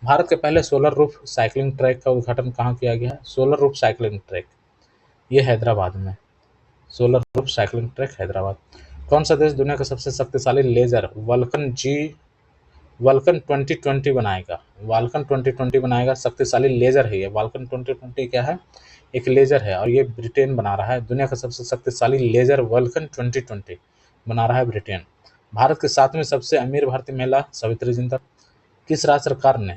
भारत के पहले सोलर रूफ साइकिलिंग ट्रैक का उद्घाटन कहाँ किया गया है? सोलर रूफ साइकिलिंग ट्रैक, ये हैदराबाद में। Solar roof cycling track Hyderabad. कौन सा देश दुनिया का सबसे शक्तिशाली लेजर वाल्कन 2020 बनाएगा? वाल्कन 2020 बनाएगा, शक्तिशाली लेजर है ये। वाल्कन 2020 क्या है? एक लेजर है, और ये ब्रिटेन बना रहा है। दुनिया का सबसे शक्तिशाली लेजर वाल्कन 2020 बना रहा है ब्रिटेन। भारत की सातवीं सबसे अमीर भारतीय महिला सावित्री जिंदल। किस राज्य सरकार ने,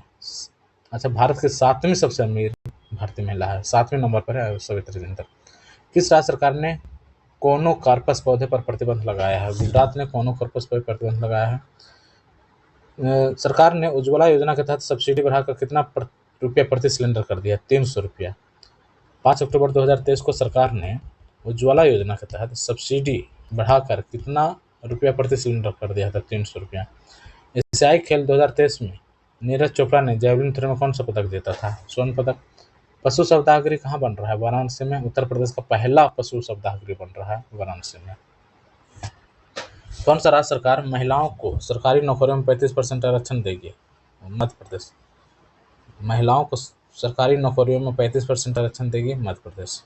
अच्छा, भारत की सातवीं सबसे अमीर भारतीय महिला है, सातवें नंबर पर है सावित्री जिंदल। किस राज्य सरकार ने कोनोकार्पस पौधे पर प्रतिबंध लगाया है? गुजरात ने कोनोकार्पस पर प्रतिबंध लगाया है। सरकार ने उज्ज्वला योजना के तहत सब्सिडी बढ़ाकर कितना रुपया प्रति सिलेंडर कर दिया? 300 रुपया। 5 अक्टूबर 2023 को सरकार ने उज्ज्वला योजना के तहत सब्सिडी बढ़ाकर कितना रुपया प्रति सिलेंडर कर दिया था? 300 रुपया। एशियाई खेल 2023 में नीरज चोपड़ा ने जैवलिन थ्रो में कौन सा पदक जीता था? स्वर्ण पदक। पशु शब्दागृह कहाँ बन रहा है? वाराणसी में। उत्तर प्रदेश का पहला पशु शब्दागृह बन रहा है वाराणसी में। कौन सा राज्य सरकार महिलाओं को सरकारी नौकरियों में 35% आरक्षण देगी? मध्य प्रदेश। महिलाओं को सरकारी नौकरियों में 35% आरक्षण देगी मध्य प्रदेश।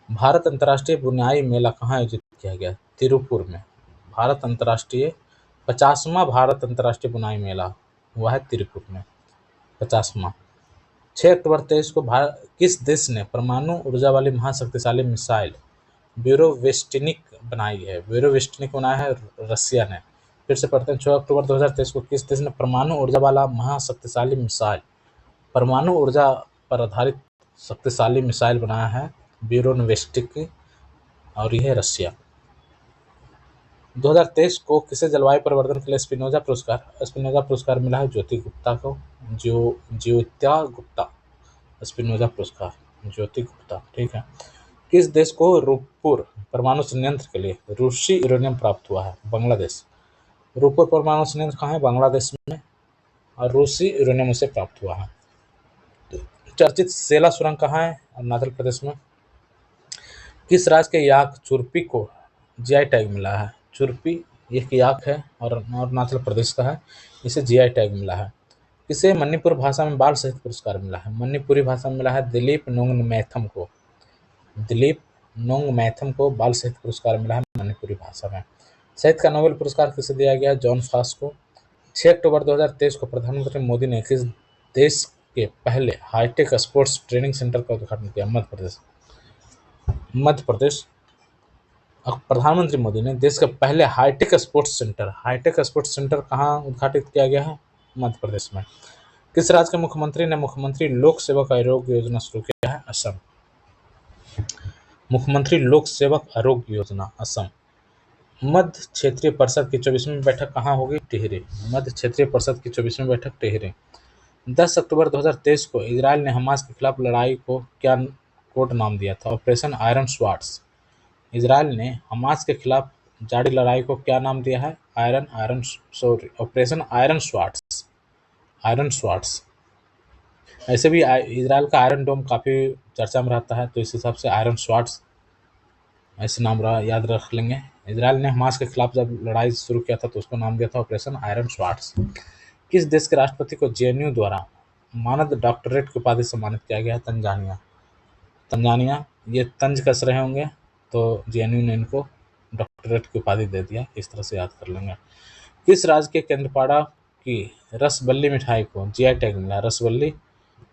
भारत अंतर्राष्ट्रीय बुनाई मेला कहाँ आयोजित किया गया? तिरुपुर में। भारत अंतर्राष्ट्रीय 50वां भारत अंतर्राष्ट्रीय बुनाई मेला हुआ है तिरुपुर में, 50वां। 6 अक्टूबर 23 को किस देश ने परमाणु ऊर्जा वाली महाशक्तिशाली मिसाइल ब्यूरोवेस्टिनिक बनाई है? ब्यूरोवेस्टिनिक बनाया है रसिया ने। फिर से पढ़ते हैं। 6 अक्टूबर 2023 को किस देश ने परमाणु ऊर्जा वाला महाशक्तिशाली मिसाइल, परमाणु ऊर्जा पर आधारित शक्तिशाली मिसाइल बनाया है? ब्यूरोवेस्टिक, और यह है रसिया। 2023 को किसे जलवायु परिवर्तन के लिए स्पिनोजा पुरस्कार मिला है? ज्योति गुप्ता को। ज्योत्या गुप्ता, स्पिनोजा पुरस्कार, ज्योति गुप्ता, ठीक है। किस देश को रूपपुर परमाणु संयंत्र के लिए रूसी यूरेनियम प्राप्त हुआ है? बांग्लादेश। रूपपुर परमाणु संयंत्र कहाँ है? बांग्लादेश में, और रूसी यूरेनियम उसे प्राप्त हुआ है। चर्चित सेला सुरंग कहाँ है? अरुणाचल प्रदेश में। किस राज्य के याक चुरपी को जीआई टैग मिला है? चुरपी एक याक है और अरुणाचल प्रदेश का है, इसे जीआई टैग मिला है। किसे मणिपुर भाषा में बाल साहित्य पुरस्कार मिला है? मणिपुरी भाषा में मिला है दिलीप नोंगमैथम को। दिलीप नोंगमैथम को बाल साहित्य पुरस्कार मिला है मणिपुरी भाषा में। साहित्य का नोबेल पुरस्कार किसे दिया गया? जॉन फॉस को। 6 अक्टूबर 2023 को प्रधानमंत्री मोदी ने किस देश के पहले हाईटेक स्पोर्ट्स ट्रेनिंग सेंटर का उद्घाटन किया? मध्य प्रदेश। प्रधानमंत्री मोदी ने देश के पहले हाईटेक स्पोर्ट्स सेंटर कहाँ उद्घाटित किया गया है? मध्य प्रदेश में। किस राज्य के मुख्यमंत्री ने मुख्यमंत्री लोक सेवक आरोग्य योजना शुरू किया है? असम। मुख्यमंत्री लोक सेवक आरोग्य योजना, असम। मध्य क्षेत्रीय परिषद की 24वीं बैठक कहाँ होगी? टिहरी। मध्य क्षेत्रीय परिषद की 24वीं बैठक टिहरी। 10 अक्टूबर 2023 को इजरायल ने हमास के खिलाफ लड़ाई को क्या कोड नाम दिया था? Operation iron swords. इजरायल ने हमास के खिलाफ जारी लड़ाई को क्या नाम दिया है? Operation iron swords. ऐसे भी इजरायल का आयरन डोम काफ़ी चर्चा में रहता है, तो इस हिसाब से आयरन स्वार्ड्स ऐसे नाम याद रख लेंगे। इजरायल ने हमास के खिलाफ जब लड़ाई शुरू किया था तो उसको नाम दिया था ऑपरेशन आयरन स्वार्ड्स। किस देश के राष्ट्रपति को जेएनयू द्वारा मानद डॉक्टरेट की उपाधि सम्मानित किया गया है? तंजानिया। ये तंज कस रहे होंगे, तो जेएनयू ने इनको डॉक्टरेट की उपाधि दे दिया, इस तरह से याद कर लेंगे। किस राज्य के केंद्रपाड़ा की रसबल्ली मिठाई को जीआई टैग मिला? रसबल्ली,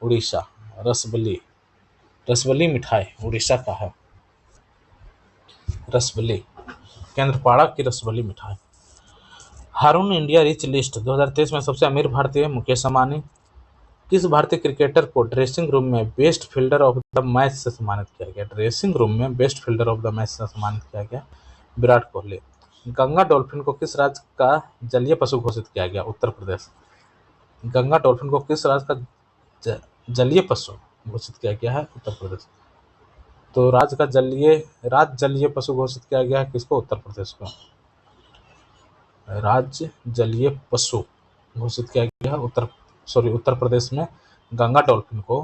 उड़ीसा। रसबल्ली मिठाई उड़ीसा का है। रसबल्ली, केंद्रपाड़ा की रसबल्ली मिठाई। हारून इंडिया रिच लिस्ट 2023 में सबसे अमीर भारतीय मुकेश अंबानी। किस भारतीय क्रिकेटर को ड्रेसिंग रूम में best fielder of the match से सम्मानित किया गया? ड्रेसिंग रूम में best fielder of the match से सम्मानित किया गया विराट कोहली। गंगा डॉल्फिन को किस राज्य का जलीय पशु घोषित किया गया? उत्तर प्रदेश। गंगा डॉल्फिन को किस राज्य का जलीय पशु घोषित किया गया है? उत्तर प्रदेश। तो राज्य जलीय पशु घोषित किया गया है किसको? उत्तर प्रदेश को। राज्य जलीय पशु घोषित किया गया है उत्तर प्रदेश में गंगा डॉल्फिन को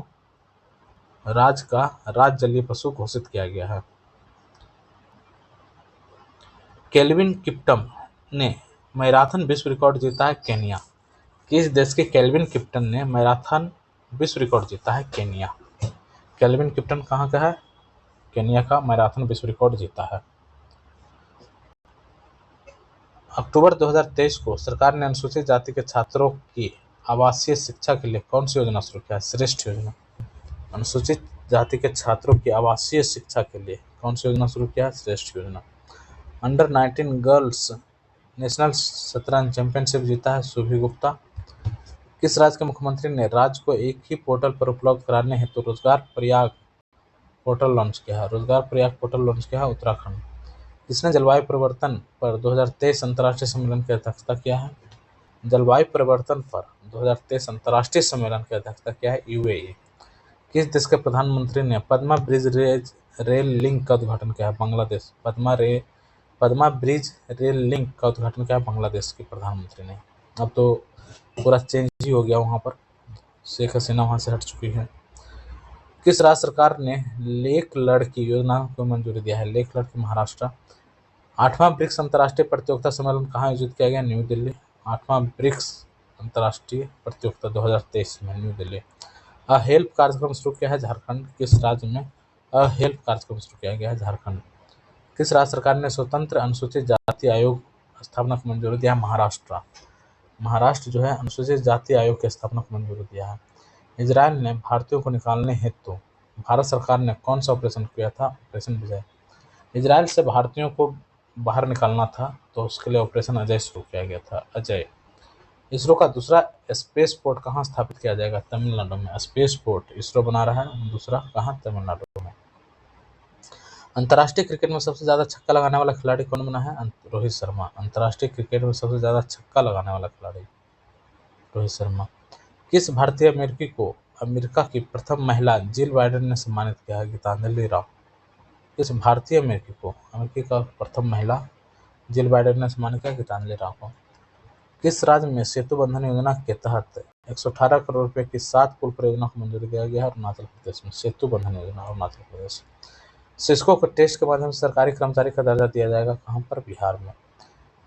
राज्य जलीय पशु घोषित किया गया है। केल्विन किप्टम ने मैराथन विश्व रिकॉर्ड जीता है केन्या। किस देश के केल्विन किप्टन ने मैराथन विश्व रिकॉर्ड जीता है? केनिया। केल्विन किप्टन कहाँ का है? केनिया का मैराथन विश्व रिकॉर्ड जीता है। अक्टूबर 2023 को सरकार ने अनुसूचित जाति के छात्रों की आवासीय शिक्षा के लिए कौन सी योजना शुरू किया है? श्रेष्ठ योजना। अनुसूचित जाति के छात्रों की आवासीय शिक्षा के लिए कौन सी योजना शुरू किया है? श्रेष्ठ योजना। अंडर 19 गर्ल्स नेशनल शतरंज चैंपियनशिप जीता है सुभी गुप्ता। किस राज्य के मुख्यमंत्री ने राज्य को एक ही पोर्टल पर उपलब्ध कराने हेतु रोजगार प्रयाग पोर्टल लॉन्च किया है? रोजगार प्रयाग पोर्टल लॉन्च किया है उत्तराखंड। किसने जलवायु परिवर्तन पर 2023 अंतर्राष्ट्रीय सम्मेलन की अध्यक्षता किया है? जलवायु परिवर्तन पर 2023 अंतर्राष्ट्रीय सम्मेलन की अध्यक्षता किया है यूएई। किस देश के प्रधानमंत्री ने पद्मा ब्रिज रेल लिंक का उद्घाटन किया है? Bangladesh. Padma bridge rail link का उद्घाटन किया है बांग्लादेश के प्रधानमंत्री ने। अब तो पूरा चेंज ही हो गया वहाँ पर, शेख हसीना वहाँ से हट चुकी है। किस राज्य सरकार ने लेक लड़की योजना को मंजूरी दिया है? लेक लड़की महाराष्ट्र। 8वां ब्रिक्स अंतर्राष्ट्रीय प्रतियोगिता सम्मेलन कहाँ आयोजित किया गया? न्यू दिल्ली। 8वां ब्रिक्स अंतर्राष्ट्रीय प्रतियोगिता 2023 में न्यू दिल्ली। हेल्प कार्यक्रम शुरू किया है झारखंड। किस राज्य में हेल्प कार्यक्रम शुरू किया गया है? झारखंड। किस राज्य सरकार ने स्वतंत्र अनुसूचित जाति आयोग स्थापना को मंजूरी दिया है? महाराष्ट्र। महाराष्ट्र जो है अनुसूचित जाति आयोग की स्थापना को मंजूरी दिया है। इजरायल ने भारतीयों को निकालने हेतु भारत सरकार ने कौन सा ऑपरेशन किया था? ऑपरेशन विजय। इजरायल से भारतीयों को बाहर निकालना था तो उसके लिए ऑपरेशन अजय शुरू किया गया था। अजय। इसरो का दूसरा स्पेस पोर्ट कहाँ स्थापित किया जाएगा? तमिलनाडु में। स्पेस पोर्ट इसरो बना रहा है दूसरा, कहाँ? तमिलनाडु में। अंतर्राष्ट्रीय क्रिकेट में सबसे ज्यादा छक्का लगाने वाला खिलाड़ी कौन बना है? रोहित शर्मा। अंतर्राष्ट्रीय क्रिकेट में सबसे ज्यादा छक्का लगाने वाला खिलाड़ी रोहित शर्मा। किस भारतीय अमेरिकी को अमेरिका की प्रथम महिला जिल बाइडेन ने सम्मानित किया है? गीतांजलि राव। किस भारतीय अमेरिकी को अमेरिका का प्रथम महिला जिल बाइडेन ने सम्मानित किया? गीतांजलि राव को। किस राज्य में सेतु बंधन योजना के तहत 118 करोड़ रुपए की 7 पुल परियोजना को मंजूरी दिया गया है? अरुणाचल प्रदेश में। सेतु बंधन योजना अरुणाचल प्रदेश। सिस्को को टेस्ट के माध्यम से सरकारी कर्मचारी का दर्जा दिया जाएगा, कहाँ पर? बिहार में।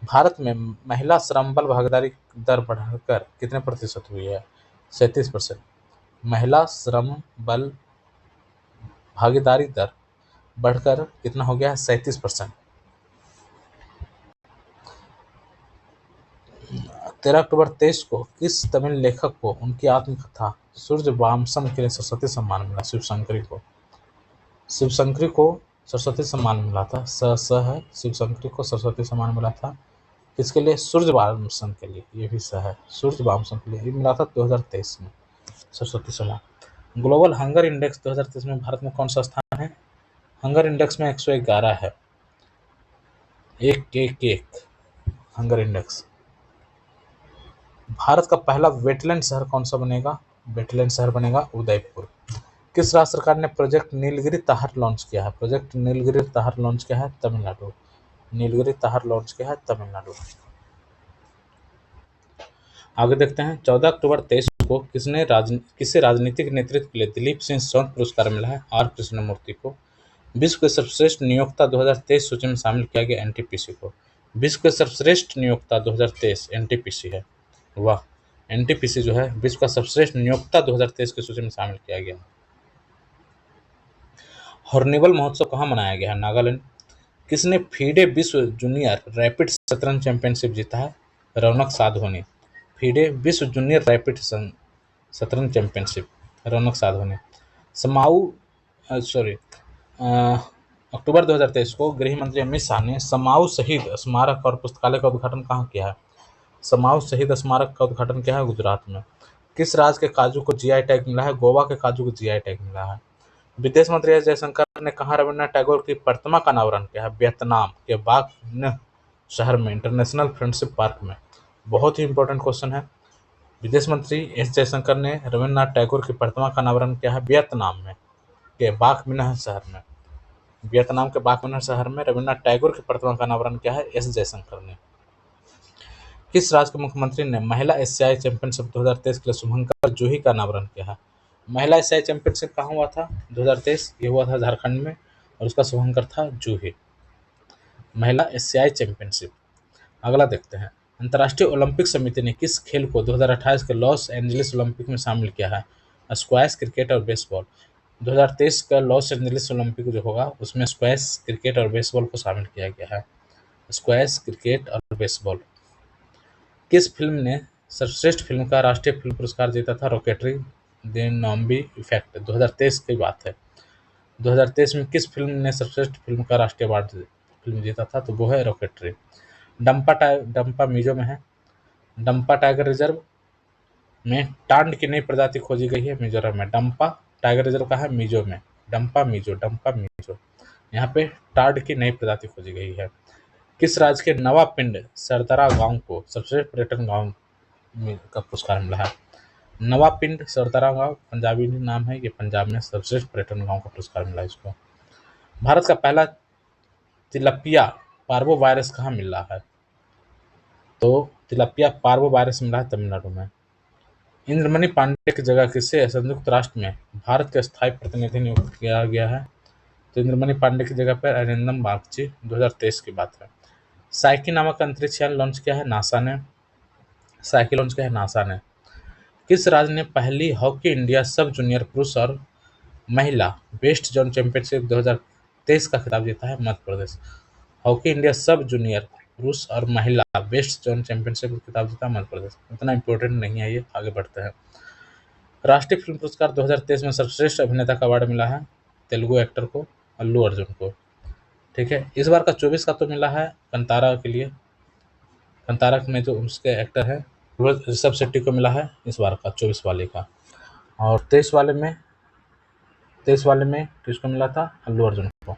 भारत में महिला श्रम बल भागीदारी दर बढ़कर कितने प्रतिशत हुई है? 37%। महिला श्रम बल भागीदारी दर बढ़कर कितना हो गया है? 37%। 13 अक्टूबर 23 को किस तमिल लेखक को उनकी आत्मकथा सूर्य वामसम के लिए सरस्वती सम्मान मिला? शिवशंकरी को। शिवशंकरी को सरस्वती सम्मान मिला था। है शिवशंकरी को सरस्वती सम्मान मिला था किसके लिए? सूर्य वामसम के लिए। ये भी है सूर्य वामसम के लिए, ये मिला था 2023 में सरस्वती सम्मान। ग्लोबल हंगर इंडेक्स 2023 में भारत में कौन सा स्थान है? हंगर इंडेक्स में 111 है। 111 हंगर इंडेक्स। भारत का पहला वेटलैंड शहर कौन सा बनेगा? वेटलैंड शहर बनेगा उदयपुर। किस राज्य सरकार ने प्रोजेक्ट नीलगिरी ताहर लॉन्च किया है? प्रोजेक्ट नीलगिरी ताहर लॉन्च किया है तमिलनाडु। नीलगिरी ताहर लॉन्च किया है तमिलनाडु। आगे देखते हैं 14 अक्टूबर 23 को किसे राजनीतिक नेतृत्व के लिए दिलीप सिंह स्वर्ण पुरस्कार मिला है? आर कृष्णमूर्ति को। विश्व के सर्वश्रेष्ठ नियोक्ता 2023 सूची में शामिल किया गया एनटीपीसी को। विश्व के सर्वश्रेष्ठ नियोक्ता 2023 एनटीपीसी है। वाह, एनटीपीसी जो है विश्व का सर्वश्रेष्ठ नियोक्ता 2023 की सूची में शामिल किया गया। हॉर्निवल महोत्सव कहाँ मनाया गया है? नागालैंड। किसने फीडे विश्व जूनियर रैपिड शतरंज चैंपियनशिप जीता है? रौनक साधु ने। फीडे विश्व जूनियर रैपिड शतरंज चैंपियनशिप रौनक साधु ने। अक्टूबर 2023 को गृह मंत्री अमित शाह ने समाऊ शहीद स्मारक और पुस्तकालय का उद्घाटन कहाँ किया है? समाऊ शहीद स्मारक का उद्घाटन किया है गुजरात में। किस राज्य के काजू को जीआई टैग मिला है? गोवा के काजू को जीआई टैग मिला है। विदेश मंत्री एस जयशंकर ने कहाँ रविन्द्रनाथ टैगोर की प्रतिमा का अनावरण किया है? वियतनाम के बाक शहर में इंटरनेशनल फ्रेंडशिप पार्क में। बहुत ही इंपॉर्टेंट क्वेश्चन है। विदेश मंत्री एस जयशंकर ने रविन्द्रनाथ टैगोर की प्रतिमा का अनावरण किया है वियतनाम में के बाक शहर में। वियतनाम के बाक शहर में रविन्द्रनाथ टैगोर की प्रतिमा का अनावरण किया है एस जयशंकर ने। किस राज्य के मुख्यमंत्री ने महिला एशियाई चैंपियनशिप 2023 के लिए शुभंकर जूही का अनावरण किया है? महिला एशियाई चैंपियनशिप कहाँ हुआ था 2023? ये हुआ था झारखंड में और उसका शुभंकर था जूही। महिला एशियाई चैंपियनशिप। अगला देखते हैं अंतर्राष्ट्रीय ओलंपिक समिति ने किस खेल को 2028 के लॉस एंजलिस ओलंपिक में शामिल किया है? स्क्वैश, क्रिकेट और बेसबॉल। 2023 का लॉस एंजलिस ओलंपिक जो होगा उसमें स्क्वैश, क्रिकेट और बेसबॉल को शामिल किया गया है। स्क्वैश, क्रिकेट और बेसबॉल। किस फिल्म ने सर्वश्रेष्ठ फिल्म का राष्ट्रीय फिल्म पुरस्कार जीता था? Rocketry the नॉम्बी effect. 2023 की बात है। 2023 में किस फिल्म ने सर्वश्रेष्ठ फिल्म का राष्ट्रीय अवार्ड फिल्म जीता था? तो वो है रॉकेटरी। डंपा मिजो में है। डंपा टाइगर रिजर्व में टांड की नई प्रजाति खोजी गई है मिजोरम में। डंपा टाइगर रिजर्व का है मिजो में। डंपा मिजो। यहाँ पे टांड की नई प्रजाति खोजी गई है। किस राज्य के नवापिंड सरदारा गांव को सर्वश्रेष्ठ पर्यटन गांव का पुरस्कार मिला है? नवापिंड सरदारा गांव पंजाबी नाम है, ये पंजाब में सर्वश्रेष्ठ पर्यटन गांव का पुरस्कार मिला इसको। भारत का पहला तिलपिया पार्वो वायरस कहाँ मिल रहा है? तो तिलपिया पार्वो वायरस मिला है तमिलनाडु में। इंद्रमणि पांडे की जगह किसे संयुक्त राष्ट्र में भारत के स्थायी प्रतिनिधि नियुक्त किया गया है? तो इंद्रमणि पांडे की जगह पर अरिंदम बागची। 2023 की बात है। साइकी नामक अंतरिक्ष यान लॉन्च किया है नासा ने। साइकी लॉन्च किया है नासा ने। किस राज्य ने पहली हॉकी इंडिया सब जूनियर पुरुष और महिला वेस्ट जोन चैंपियनशिप 2023 का खिताब जीता है मध्य प्रदेश। हॉकी इंडिया सब जूनियर पुरुष और महिला वेस्ट जोन चैंपियनशिप का खिताब जीता है मध्य प्रदेश। इतना इंपॉर्टेंट नहीं है ये, आगे बढ़ते हैं। राष्ट्रीय फिल्म पुरस्कार 2023 में सर्वश्रेष्ठ अभिनेता का अवार्ड मिला है तेलुगु एक्टर को अल्लू अर्जुन को। ठीक है, इस बार का 24 का तो मिला है कंतारा के लिए। कंतारा में जो उसके एक्टर है ऋषभ शेट्टी को मिला है इस बार का 24 वाले का। और 23 वाले में किसको मिला था? अल्लू अर्जुन को।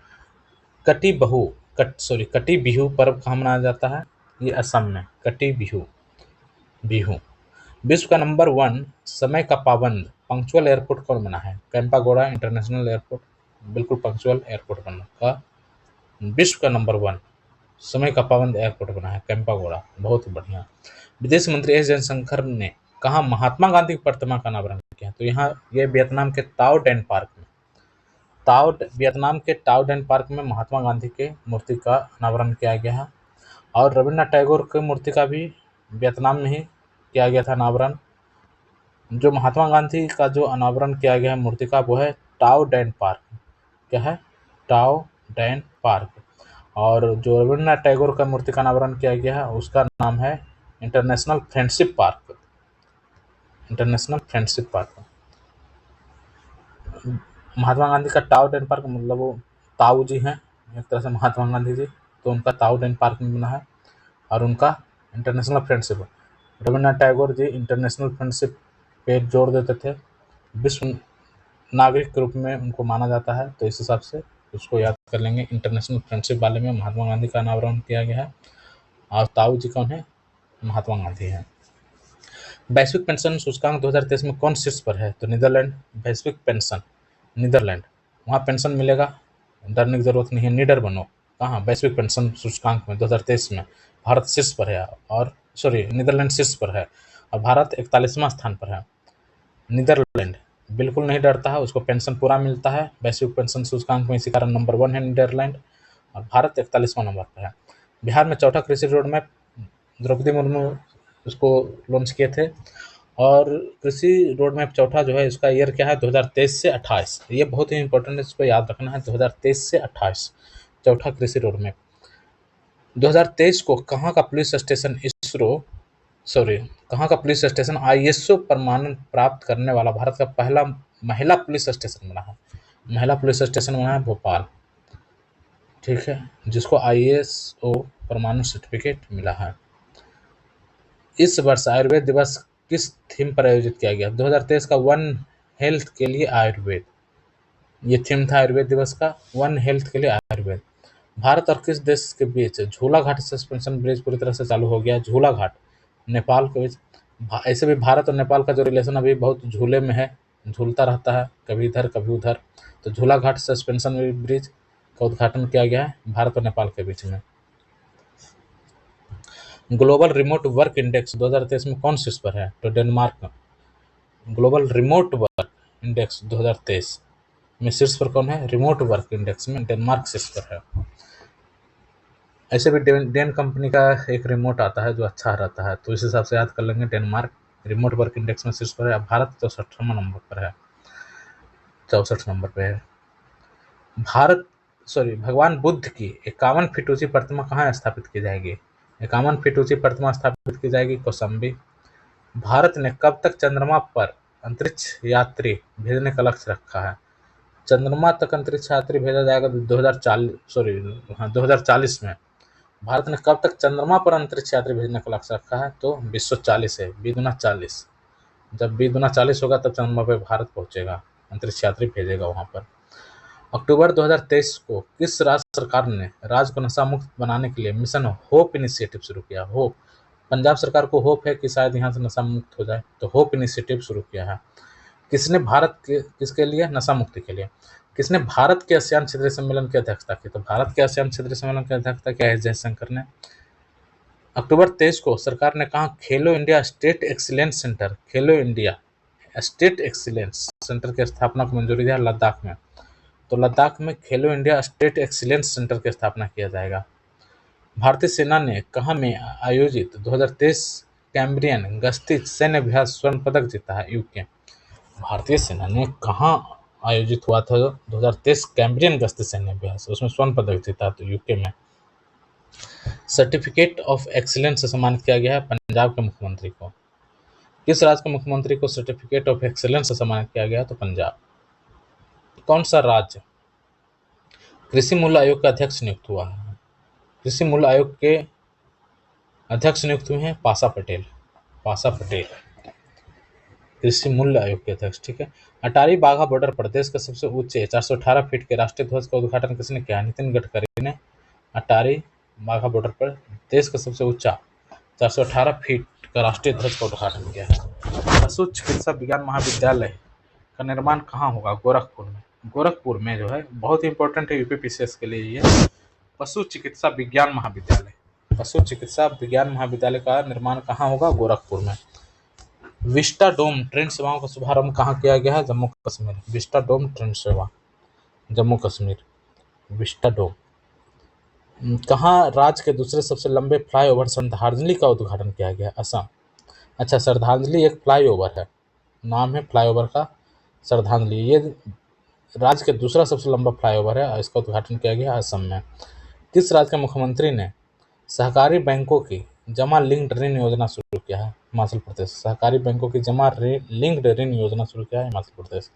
कटी बिहू पर्व कहाँ मनाया जाता है? ये असम में। कटी बिहू। विश्व का नंबर 1 समय का पाबंद पंक्चुअल एयरपोर्ट कौन बना है? Kempegowda international airport. बिल्कुल पंक्चुअल एयरपोर्ट बना का विश्व का नंबर 1 समय का पाबंद एयरपोर्ट बना है कैंपागोड़ा। बहुत ही बढ़िया। विदेश मंत्री एस जयशंकर ने कहाँ महात्मा गांधी की प्रतिमा का अनावरण किया? तो यहाँ ये वियतनाम के ताओ डेन पार्क में। वियतनाम के टाओ डेन पार्क में महात्मा गांधी के मूर्ति का अनावरण किया गया है। और रविन्द्रनाथ टैगोर की मूर्ति का भी वियतनाम में ही किया गया था अनावरण। जो महात्मा गांधी का जो अनावरण किया गया है मूर्ति का वो है टाओ डेन पार्क। क्या है? Tao Dan park. और जो रविन्द्रनाथ टैगोर का मूर्ति का अनावरण किया गया है उसका नाम है international friendship park. International friendship park. Mahatma Gandhi का टाओ डेन पार्क मतलब वो ताऊ जी हैं एक तरह से महात्मा गांधी जी, तो उनका ताऊ डेन पार्क में बना है। और उनका international friendship, Rabindranath Tagore ji international friendship पे जोर देते थे। विश्व नागरिक के रूप में उनको माना जाता है, तो इस हिसाब से उसको याद कर लेंगे। इंटरनेशनल फ्रेंडशिप वाले में महात्मा गांधी का अनावरण किया गया है। और ताऊ जी कौन है? महात्मा गांधी हैं। वैश्विक पेंशन सूचकांक 2023 में कौन शीर्ष पर है? तो नीदरलैंड। वैश्विक पेंशन नीदरलैंड, वहाँ पेंशन मिलेगा, डरने की जरूरत नहीं है, निडर बनो। कहाँ? वैश्विक पेंशन सूचकांक में 2023 में भारत शीर्ष पर है। और नीदरलैंड शीर्ष पर है और भारत 41वां स्थान पर है। नीदरलैंड बिल्कुल नहीं डरता है, उसको पेंशन पूरा मिलता है वैश्विक पेंशन सूचकांक में, इसी कारण नंबर 1 है नीदरलैंड। और भारत 41वां नंबर पर है। बिहार में चौथा कृषि रोड मैप द्रौपदी मुर्मू उसको लॉन्च किए थे। और कृषि रोड मैप चौथा जो है इसका ईयर क्या है? 2023 से 28। ये बहुत ही इंपॉर्टेंट है, इसको याद रखना है। 2023 से 28 चौथा कृषि रोड मैप। 2023 को कहाँ का पुलिस स्टेशन कहाँ का पुलिस स्टेशन ISO प्रमाणन प्राप्त करने वाला भारत का पहला महिला पुलिस स्टेशन बना है? महिला पुलिस स्टेशन बना है भोपाल। ठीक है, जिसको ISO प्रमाणन सर्टिफिकेट मिला है। इस वर्ष आयुर्वेद दिवस किस थीम पर आयोजित किया गया? 2023 का वन हेल्थ के लिए आयुर्वेद, ये थीम था आयुर्वेद दिवस का, वन हेल्थ के लिए आयुर्वेद। भारत और किस देश के बीच झूला घाट सस्पेंशन ब्रिज पूरी तरह से चालू हो गया? झूला घाट नेपाल के बीच। ऐसे भी भारत और नेपाल का जो रिलेशन अभी बहुत झूले में है, झूलता रहता है, कभी इधर कभी उधर। तो झूला घाट सस्पेंशन ब्रिज का उद्घाटन किया गया है भारत और नेपाल के बीच में। ग्लोबल रिमोट वर्क इंडेक्स 2023 में कौन शीर्ष पर है? तो Denmark. Global remote work index 2023 में शीर्ष पर कौन है? रिमोट वर्क इंडेक्स में डेनमार्क शीर्ष पर है। ऐसे भी डेन कंपनी का एक रिमोट आता है जो अच्छा रहता है, तो इस हिसाब से याद कर लेंगे। डेनमार्क रिमोट वर्क इंडेक्स में शीर्ष पर है, भारत 64वां नंबर पर है, 64 नंबर पे है। भारत भगवान बुद्ध की 51 फीट ऊंची प्रतिमा कहाँ स्थापित की जाएगी? 51 फीट ऊंची प्रतिमा स्थापित की जाएगी कौशाम्बी। भारत ने कब तक चंद्रमा पर अंतरिक्ष यात्री भेजने का लक्ष्य रखा है? चंद्रमा तक अंतरिक्ष यात्री भेजा जाएगा 2040 में। भारत ने कब तक चंद्रमा पर अंतरिक्ष यात्री भेजने का लक्ष्य रखा है? तो 2040 है, 20 40। जब 20 40 होगा तब चंद्रमा पर भारत पहुंचेगा, अंतरिक्ष यात्री भेजेगा वहां पर। अक्टूबर 2023 को किस राज्य सरकार ने राज्य को नशा मुक्त बनाने के लिए मिशन होप इनिशिएटिव शुरू किया? होप, पंजाब सरकार को होप है कि शायद यहाँ से नशा मुक्त हो जाए, तो होप इनिशिएटिव शुरू किया है। किसने किसके लिए? नशा मुक्ति के लिए। किसने भारत के आसियान क्षेत्रीय सम्मेलन की अध्यक्षता की? तो भारत के आसियान क्षेत्रीय सम्मेलन की अध्यक्षता किया है जयशंकर ने। अक्टूबर 23 को सरकार ने कहा खेलो इंडिया स्टेट एक्सीलेंस सेंटर, खेलो इंडिया स्टेट एक्सीलेंस सेंटर की स्थापना को मंजूरी दिया लद्दाख में। तो लद्दाख में खेलो इंडिया स्टेट एक्सीलेंस सेंटर की स्थापना किया जाएगा। भारतीय सेना ने कहाँ में आयोजित 2023 कैम्ब्रियन गश्ती सैन्य अभ्यास स्वर्ण पदक जीता है? यूके। भारतीय सेना ने कहाँ आयोजित हुआ था 2023 कैम्ब्रियन गश्ती सैन्य अभ्यास, उसमें स्वर्ण पदक जीता तो यूके में। सर्टिफिकेट ऑफ एक्सीलेंस से सम्मानित किया गया है पंजाब के मुख्यमंत्री को। किस राज्य के मुख्यमंत्री को सर्टिफिकेट ऑफ एक्सीलेंस से सम्मानित किया गया? तो पंजाब। कौन सा राज्य कृषि मूल्य आयोग के अध्यक्ष नियुक्त हुआ है? कृषि मूल्य आयोग के अध्यक्ष नियुक्त हुए हैं पासा पटेल। पासा पटेल कृषि मूल्य आयोग के अध्यक्ष, ठीक है। अटारी बाघा बॉर्डर पर देश के सबसे ऊंचे 418 फीट के राष्ट्रीय ध्वज का उद्घाटन किसने किया? नितिन गडकरी ने अटारी बाघा बॉर्डर पर देश का सबसे ऊंचा 418 फीट का राष्ट्रीय ध्वज का उद्घाटन किया है। पशु चिकित्सा विज्ञान महाविद्यालय का निर्माण कहाँ होगा? गोरखपुर में। गोरखपुर में जो है बहुत इंपॉर्टेंट है यूपीपीसीएस के लिए ये पशु चिकित्सा विज्ञान महाविद्यालय। पशु चिकित्सा विज्ञान महाविद्यालय का निर्माण कहाँ होगा? गोरखपुर में। विस्टाडोम ट्रेन सेवाओं का शुभारंभ कहाँ किया गया है? जम्मू कश्मीर। विस्टाडोम ट्रेन सेवा जम्मू कश्मीर। विस्टाडोम। कहाँ राज्य के दूसरे सबसे लंबे फ्लाईओवर श्रद्धांजलि का उद्घाटन किया गया? असम। अच्छा, श्रद्धांजलि एक फ्लाईओवर है, नाम है फ्लाईओवर का श्रद्धांजलि। ये राज्य के दूसरा सबसे लंबा फ्लाईओवर है, इसका उद्घाटन किया गया असम में। किस राज्य के मुख्यमंत्री ने सहकारी बैंकों की जमा लिंक्ड ऋण योजना शुरू किया है? हिमाचल प्रदेश। सहकारी बैंकों की जमा लिंक्ड ऋण योजना शुरू किया है हिमाचल प्रदेश।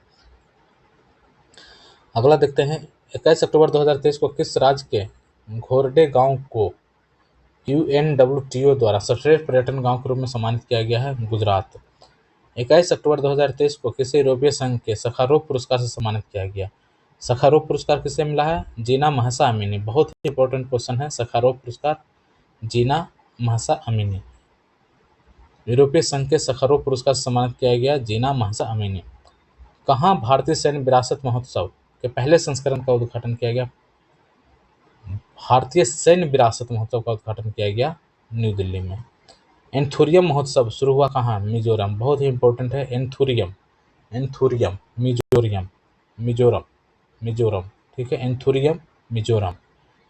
अगला देखते हैं, 21 अक्टूबर 2023 को किस राज्य के घोरडे गांव को यूएनडब्ल्यूटीओ द्वारा सर्वश्रेष्ठ पर्यटन गांव के रूप में सम्मानित किया गया है? गुजरात। 21 अक्टूबर 2023 को किसे यूरोपीय संघ के सखारोव पुरस्कार से सम्मानित किया गया? सखारोव पुरस्कार किसे मिला है? जीना महसा अमीनी। बहुत ही इंपॉर्टेंट क्वेश्चन है सखारोव पुरस्कार, जीना महसा अमीनी। यूरोपीय संघ के सखारोव पुरस्कार से सम्मानित किया गया जीना महसा अमीनी। कहाँ भारतीय सैन्य विरासत महोत्सव के पहले संस्करण का उद्घाटन किया गया? भारतीय सैन्य विरासत महोत्सव का उद्घाटन किया गया न्यू दिल्ली में। एंथुरियम महोत्सव शुरू हुआ कहाँ? मिजोरम। बहुत ही इंपॉर्टेंट है एंथुरियम। एंथुरियम मिजोरम, मिजोरम, मिजोरम, ठीक है। एंथुरियम मिजोरम,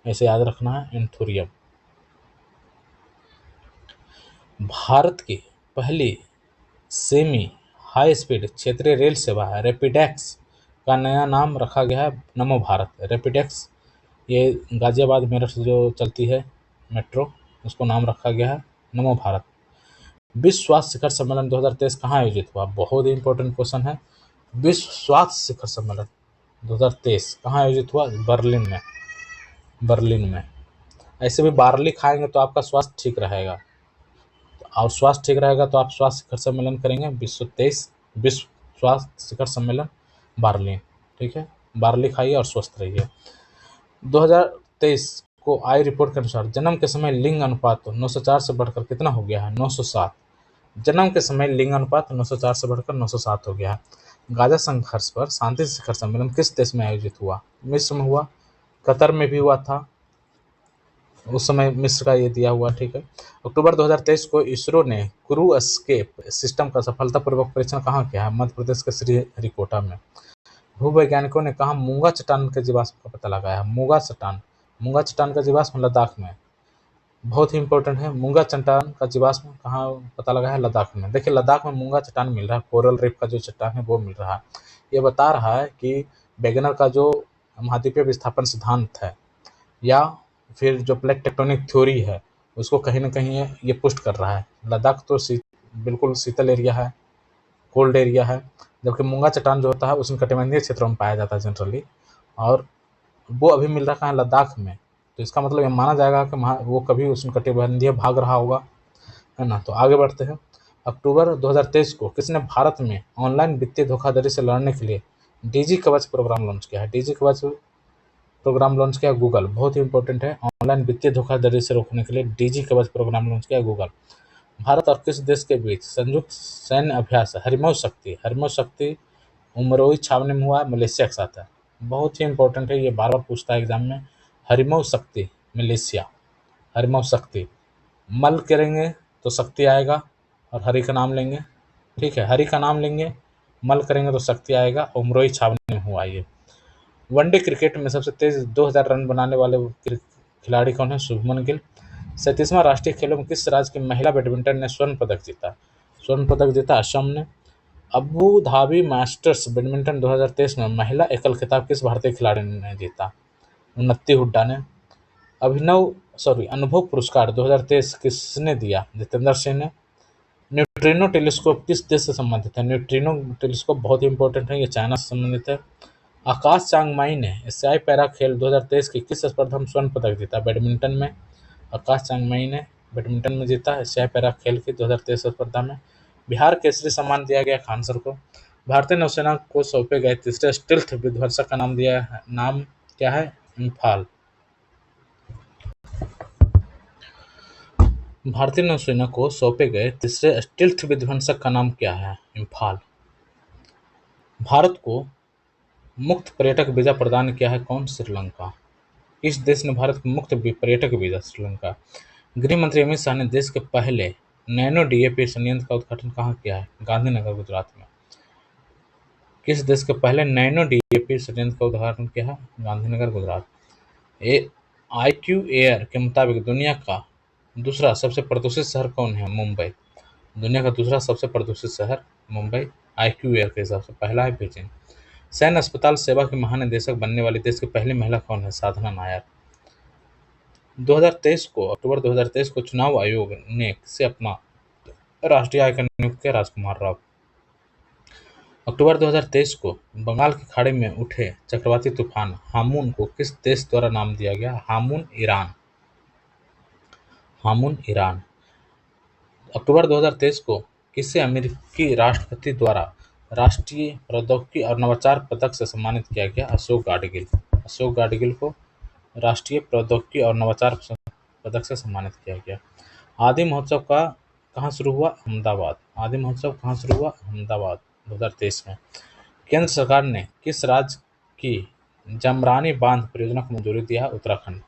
ऐसे याद रखना है एंथुरियम। भारत की पहली सेमी हाई स्पीड क्षेत्रीय रेल सेवा है रैपिडेक्स का नया नाम रखा गया है नमो भारत। रैपिडेक्स ये गाजियाबाद मेरठ जो चलती है मेट्रो, उसको नाम रखा गया है नमो भारत। विश्व स्वास्थ्य शिखर सम्मेलन 2023 कहाँ आयोजित हुआ? बहुत ही इंपॉर्टेंट क्वेश्चन है। विश्व स्वास्थ्य शिखर सम्मेलन 2023 कहाँ आयोजित हुआ? बर्लिन में। बर्लिन में। ऐसे भी बार्ली खाएंगे तो आपका स्वास्थ्य ठीक रहेगा, और स्वास्थ्य ठीक रहेगा तो आप स्वास्थ्य शिखर सम्मेलन करेंगे। विश्व स्वास्थ्य शिखर सम्मेलन बार्लिन, ठीक है। बार्ली खाइए और स्वस्थ रहिए। 2023 को आई रिपोर्ट के अनुसार जन्म के समय लिंग अनुपात 904 से बढ़कर कितना हो गया है? 907। जन्म के समय लिंग अनुपात 904 से बढ़कर 907 हो गया है। गाजा संघर्ष पर शांति शिखर सम्मेलन किस देश में आयोजित हुआ? मिस्र में हुआ, कतर में भी हुआ था, उस समय मिस्र का ये दिया हुआ, ठीक है। अक्टूबर 2023 को इसरो ने क्रू एस्केप सिस्टम का सफलतापूर्वक परीक्षण कहाँ किया है? मध्य प्रदेश के श्रीहरिकोटा में। भूवैज्ञानिकों ने कहा मूंगा चट्टान के जीवाश्म का पता लगाया है। मूंगा चट्टान का जीवाश्म लद्दाख में। बहुत ही इंपॉर्टेंट है। मूंगा चट्टान का जीवाश्म कहाँ पता लगा है? लद्दाख में। देखिए लद्दाख में मूंगा चट्टान मिल रहा है, कोरल रीफ का जो चट्टान है वो मिल रहा है। ये बता रहा है कि वेगनर का जो महाद्वीपीय विस्थापन सिद्धांत है या फिर जो प्लेट टेक्टोनिक थ्योरी है उसको कहीं ना कहीं ये पुष्ट कर रहा है। लद्दाख तो बिल्कुल शीतल एरिया है, कोल्ड एरिया है, जबकि मूंगा चट्टान जो होता है उष्णकटिबंधीय क्षेत्रों में पाया जाता है जनरली, और वो अभी मिल रहा है लद्दाख में। तो इसका मतलब ये माना जाएगा कि वो कभी उष्णकटिबंधीय भाग रहा होगा, है ना। तो आगे बढ़ते हैं। अक्टूबर 2023 को किसने भारत में ऑनलाइन वित्तीय धोखाधड़ी से लड़ने के लिए डीजी कवच प्रोग्राम लॉन्च किया है? डीजी कवच प्रोग्राम लॉन्च किया गूगल। बहुत ही इंपॉर्टेंट है। ऑनलाइन वित्तीय धोखाधड़ी से रोकने के लिए डीजी कवच प्रोग्राम लॉन्च किया गूगल। भारत और किस देश के बीच संयुक्त सैन्य अभ्यास हरमौज शक्ति? हरमौज शक्ति उमरोई छावनी में हुआ, मलेशिया के साथ है। बहुत ही इंपॉर्टेंट है, ये बार बार पूछता है एग्जाम में। हरमौज शक्ति मलेशिया, हरमौज शक्ति। मल करेंगे तो शक्ति आएगा और हरि का नाम लेंगे, ठीक है, हरि का नाम लेंगे, मल करेंगे तो शक्ति आएगा। उमरोई छावनी में हुआ ये। वनडे क्रिकेट में सबसे तेज 2000 रन बनाने वाले खिलाड़ी कौन है? शुभमन गिल। 37वां राष्ट्रीय खेलों में किस राज्य की महिला बैडमिंटन ने स्वर्ण पदक जीता? स्वर्ण पदक जीता असम ने। अबू धाबी मास्टर्स बैडमिंटन 2023 में महिला एकल खिताब किस भारतीय खिलाड़ी ने जीता? उन्नति हुड्डा ने। अनुभव पुरस्कार 2023 किसने दिया? जितेंद्र सिंह ने। न्यूट्रिनो टेलीस्कोप किस देश से संबंधित है? न्यूट्रिनो टेलीस्कोप बहुत ही इंपॉर्टेंट है, ये चाइना से संबंधित है। आकाश चांगमाई ने एशियाई पैरा खेल 2023 की किस स्पर्धा में स्वर्ण पदक जीता? बैडमिंटन में। आकाश चांगमाई ने बैडमिंटन में जीता एशियाई पैरा खेल की 2023 स्पर्धा में। बिहार केसरी सम्मान दिया गया खान सर को। भारतीय नौसेना को सौंपे गए तीसरे स्टिल्थ विध्वंसक का नाम क्या है? इम्फाल। भारतीय नौसेना को सौंपे गए तीसरे स्टिल्थ विध्वंसक का नाम क्या है? इम्फाल। भारत को मुक्त पर्यटक वीजा प्रदान किया है कौन? श्रीलंका। किस देश ने भारत को मुक्त पर्यटक वीजा? श्रीलंका। गृह मंत्री अमित शाह ने देश के पहले नैनो डीएपी संयंत्र का उद्घाटन कहाँ किया है? गांधीनगर गुजरात में। किस देश के पहले नैनो डीएपी संयंत्र का उद्घाटन किया है? गांधीनगर गुजरात। IQ एयर के मुताबिक दुनिया का दूसरा सबसे प्रदूषित शहर कौन है? मुंबई। दुनिया का दूसरा सबसे प्रदूषित शहर मुंबई IQ एयर के हिसाब से। पहला है बीजिंग। सैन्य अस्पताल सेवा के महानिदेशक बनने वाली देश की पहली महिला कौन है? साधना नायर। 2023 को अक्टूबर 2023 को चुनाव आयोग ने किसे अपना राष्ट्रीय आयकर नियुक्त किया? राजकुमार राव। अक्टूबर 2023 को बंगाल की खाड़ी में उठे चक्रवाती तूफान हामून को किस देश द्वारा नाम दिया गया? हामून ईरान। हामून ईरान। अक्टूबर 2023 को किसे अमेरिकी राष्ट्रपति द्वारा राष्ट्रीय प्रौद्योगिकी और नवाचार पदक से सम्मानित किया गया? अशोक गाडगिल। अशोक गाडगिल को राष्ट्रीय प्रौद्योगिकी और नवाचार पदक से सम्मानित किया गया। आदि महोत्सव का कहाँ शुरू हुआ? अहमदाबाद। आदि महोत्सव कहाँ शुरू हुआ? अहमदाबाद 2023 में। केंद्र सरकार ने किस राज्य की जमरानी बांध परियोजना को मंजूरी दिया है? उत्तराखंड।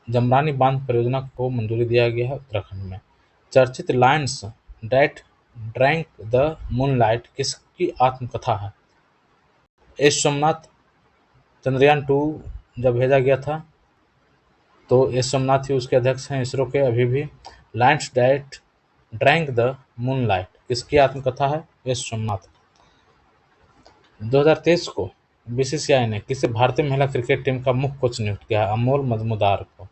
जमरानी बांध परियोजना को मंजूरी दिया गया है उत्तराखंड में। चर्चित Lions that drank the moonlight किसकी आत्मकथा है? एस सोमनाथ। चंद्रयान 2 जब भेजा गया था तो एस सोमनाथ ही उसके अध्यक्ष हैं इसरो के अभी भी। Lions that drank the moonlight किसकी आत्मकथा है? एस सोमनाथ। 2023 को बीसीसीआई ने किसे भारतीय महिला क्रिकेट टीम का मुख्य कोच नियुक्त किया है? अमोल मजमुदार को।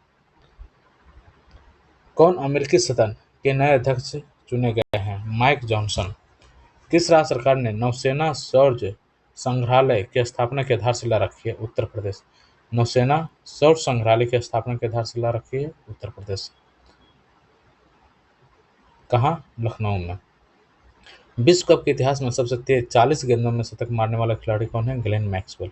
कौन अमेरिकी सदन के नए अध्यक्ष चुने गए हैं? Mike Johnson. किस राज्य सरकार ने नौसेना शौर्य संग्रहालय की स्थापना की आधारशिला रखी है? उत्तर प्रदेश। नौसेना शौर्य संग्रहालय की स्थापना की आधारशिला रखी है उत्तर प्रदेश। कहाँ? लखनऊ में। विश्व कप के इतिहास में सबसे तेज 40 गेंदों में शतक मारने वाला खिलाड़ी कौन है? Glenn Maxwell.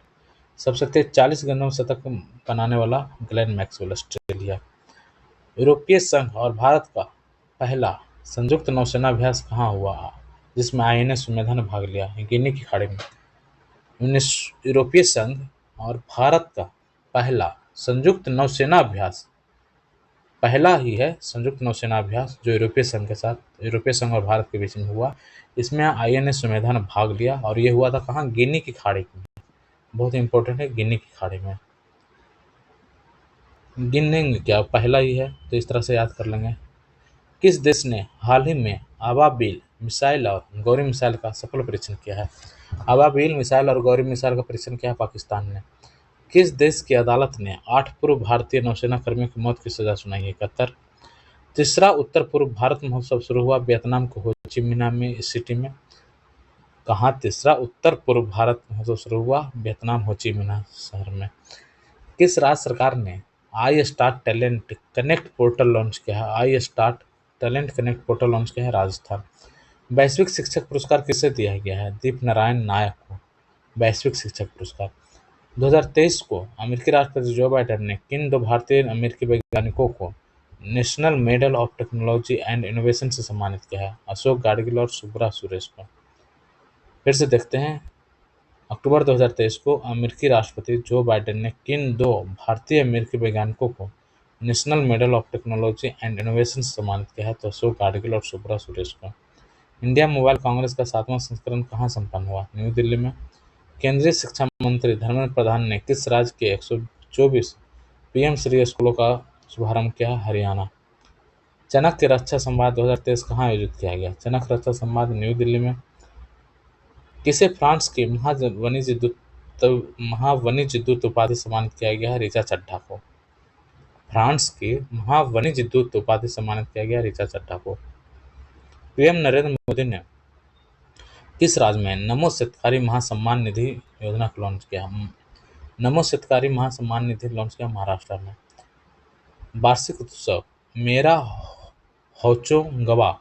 सबसे तेज 40 गेंदों में शतक बनाने वाला ग्लेन मैक्सवेल, ऑस्ट्रेलिया। यूरोपीय संघ और भारत का पहला संयुक्त नौसेना अभ्यास कहाँ हुआ जिसमें INS सुमेधा ने भाग लिया? गिनी की खाड़ी में। यूरोपीय संघ और भारत का पहला संयुक्त नौसेना अभ्यास, पहला ही है संयुक्त नौसेना अभ्यास जो यूरोपीय संघ और भारत के बीच में हुआ। इसमें INS सुमेधा ने भाग लिया और ये हुआ था कहाँ? गिनी की खाड़ी में। बहुत इंपॉर्टेंट है, गिनी की खाड़ी में। गिनेंगे क्या, पहला ही है तो इस तरह से याद कर लेंगे। किस देश ने हाल ही में आबाबील मिसाइल और गौरी मिसाइल का सफल परीक्षण किया है? आबाबील मिसाइल और गौरी मिसाइल का परीक्षण किया है पाकिस्तान ने। किस देश की अदालत ने 8 पूर्व भारतीय नौसेना कर्मियों की मौत की सजा सुनाई है? कतर। तीसरा उत्तर पूर्व भारत महोत्सव शुरू हुआ वियतनाम के हो ची मिन्ह में इस सिटी में। कहाँ तीसरा उत्तर पूर्व भारत महोत्सव शुरू हुआ? वियतनाम हो ची मिन्ह शहर में। किस राज्य सरकार ने I start talent connect portal launch किया है? I start talent connect portal launch किया है राजस्थान। वैश्विक शिक्षक पुरस्कार किसे दिया गया है? दीप नारायण नायक को वैश्विक शिक्षक पुरस्कार। 2023 को अमेरिकी राष्ट्रपति जो बाइडेन ने किन दो भारतीय अमेरिकी वैज्ञानिकों को national medal of technology and innovation से सम्मानित किया है? अशोक गाडगिल और सुब्रा सुरेश को। फिर से देखते हैं, अक्टूबर 2023 को अमेरिकी राष्ट्रपति जो बाइडेन ने किन दो भारतीय अमेरिकी वैज्ञानिकों को national medal of technology and innovation से सम्मानित किया है? तो अशोक गाडगिल और सुब्रा सुरेश को। इंडिया मोबाइल कांग्रेस का 7वां संस्करण कहाँ संपन्न हुआ? न्यू दिल्ली में। केंद्रीय शिक्षा मंत्री धर्मेंद्र प्रधान ने किस राज्य के 124 पीएम श्री स्कूलों का शुभारंभ किया? हरियाणा। चाणक्य रक्षा संवाद 2023 कहाँ आयोजित किया गया? चाणक्य रक्षा संवाद न्यू दिल्ली में। किसे फ्रांस के महावाणिज्य दूत उपाधि सम्मानित किया गया है? ऋचा चड्ढा को। फ्रांस के महावाणिज्य दूत उपाधि सम्मानित किया गया ऋचा चड्ढा को। पीएम नरेंद्र मोदी ने किस राज्य में नमो शेतकारी महासम्मान निधि योजना को लॉन्च किया? नमो शेतकारी महासम्मान निधि लॉन्च किया महाराष्ट्र में। वार्षिक उत्सव मेरा होचोंगवा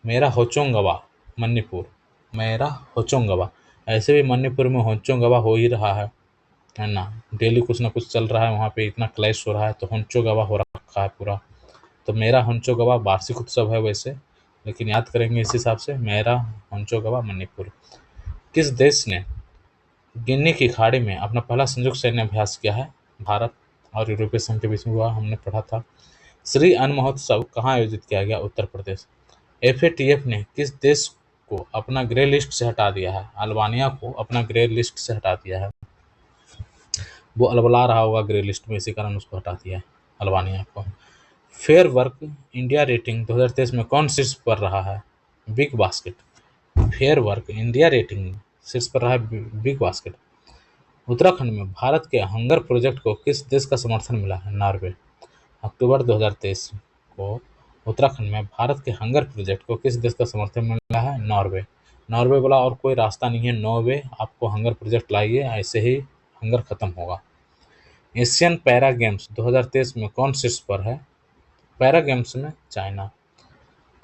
मेरा होचोंगवा मणिपुर। मेरा होचोंगवा, ऐसे भी मणिपुर में होचोंगवा हो ही रहा है ना। डेली कुछ ना कुछ चल रहा है वहाँ पे, इतना क्लैश हो रहा है तो होचोंगवा हो रखा है पूरा। तो मेरा होचोंगवा वार्षिक उत्सव है वैसे, लेकिन याद करेंगे इस हिसाब से, मेरा होचोंगवा मणिपुर। किस देश ने गिनी की खाड़ी में अपना पहला संयुक्त सैन्य अभ्यास किया है? भारत और यूरोपीय संघ के बीच में हुआ, हमने पढ़ा था। श्री अन्न महोत्सव कहाँ आयोजित किया गया? उत्तर प्रदेश। एफएटीएफ ने किस देश को अपना ग्रे लिस्ट से हटा दिया है? अल्बानिया को अपना ग्रे लिस्ट से हटा दिया है। वो अलबला रहा होगा ग्रे लिस्ट में, इसी कारण उसको हटा दिया है अल्बानिया को। फेयर वर्क इंडिया रेटिंग 2023 में कौन शीर्ष पर रहा है? Big basket. Fair work India rating शीर्ष पर रहा है बिग बास्केट। उत्तराखंड में भारत के हंगर प्रोजेक्ट को किस देश का समर्थन मिला है? नॉर्वे। अक्टूबर 2023 को उत्तराखंड में भारत के हंगर प्रोजेक्ट को किस देश का समर्थन मिला है? नॉर्वे। नॉर्वे बोला और कोई रास्ता नहीं है, नॉर्वे आपको हंगर प्रोजेक्ट लाइए, ऐसे ही हंगर खत्म होगा। एशियन पैरा गेम्स 2023 में कौन शीर्ष पर है? पैरा गेम्स में चाइना।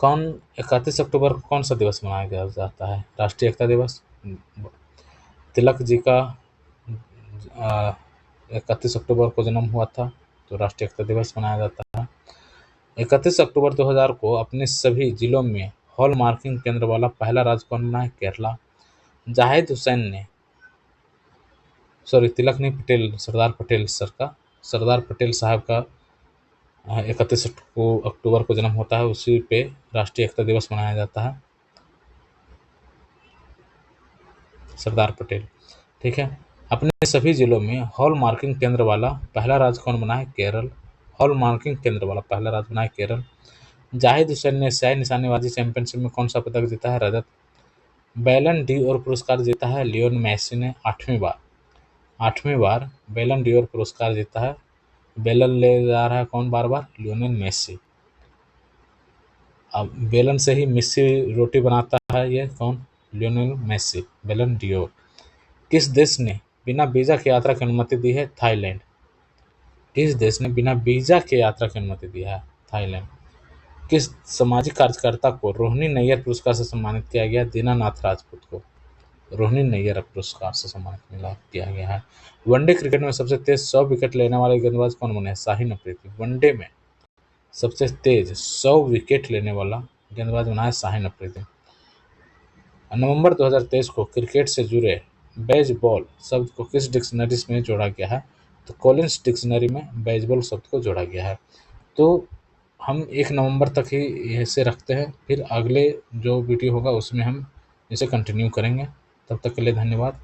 कौन 31 अक्टूबर को कौन सा दिवस मनाया जाता है? राष्ट्रीय एकता दिवस। तिलक जी का 31 अक्टूबर को जन्म हुआ था, तो राष्ट्रीय एकता दिवस मनाया जाता है। 31 अक्टूबर 2000 को अपने सभी जिलों में हॉल मार्किंग केंद्र वाला पहला राज्य कौन बना है? केरला। जाहिद हुसैन ने तिलक नहीं, पटेल, सरदार पटेल साहब का 31 अक्टूबर को जन्म होता है, उसी पे राष्ट्रीय एकता दिवस मनाया जाता है। सरदार पटेल, ठीक है। अपने सभी जिलों में हॉल मार्किंग केंद्र वाला पहला राज्य कौन बना है? केरल। हॉल मार्किंग केंद्र वाला पहला राज्य बना है केरल। जाहिद हुसैन ने स्याही निशानेबाजी चैंपियनशिप में कौन सा पदक जीता है? रजत। बैलन डी और पुरस्कार जीता है लियोन मेसी ने 8वीं बार बैलन डी और पुरस्कार जीता है। बेलन ले जा रहा है कौन बार बार? Lionel Messi. अब बेलन से ही मेसी रोटी बनाता है, ये कौन? Lionel Messi. Ballon d'Or. किस देश ने बिना वीजा की यात्रा की अनुमति दी है? थाईलैंड। किस देश ने बिना वीजा के यात्रा की अनुमति दी है? थाईलैंड। किस सामाजिक कार्यकर्ता को रोहिणी नैयर पुरस्कार से सम्मानित किया गया? दीनानाथ राजपूत को रोहिणी नैयर पुरस्कार से सम्मानित किया गया है। वनडे क्रिकेट में सबसे तेज 100 विकेट लेने वाले गेंदबाज कौन बने? शाहीन अफरीदी। वनडे में सबसे तेज 100 विकेट लेने वाला गेंदबाज बना है शाहीन अफरीदी। नवंबर 2023 को क्रिकेट से जुड़े बेसबॉल शब्द को किस डिक्शनरी में जोड़ा गया है? तो कॉलिंस डिक्शनरी में बेसबॉल शब्द को जोड़ा गया है। तो हम 1 नवंबर तक ही इसे रखते हैं, फिर अगले जो वीडियो होगा उसमें हम इसे कंटिन्यू करेंगे। तब तक के लिए धन्यवाद।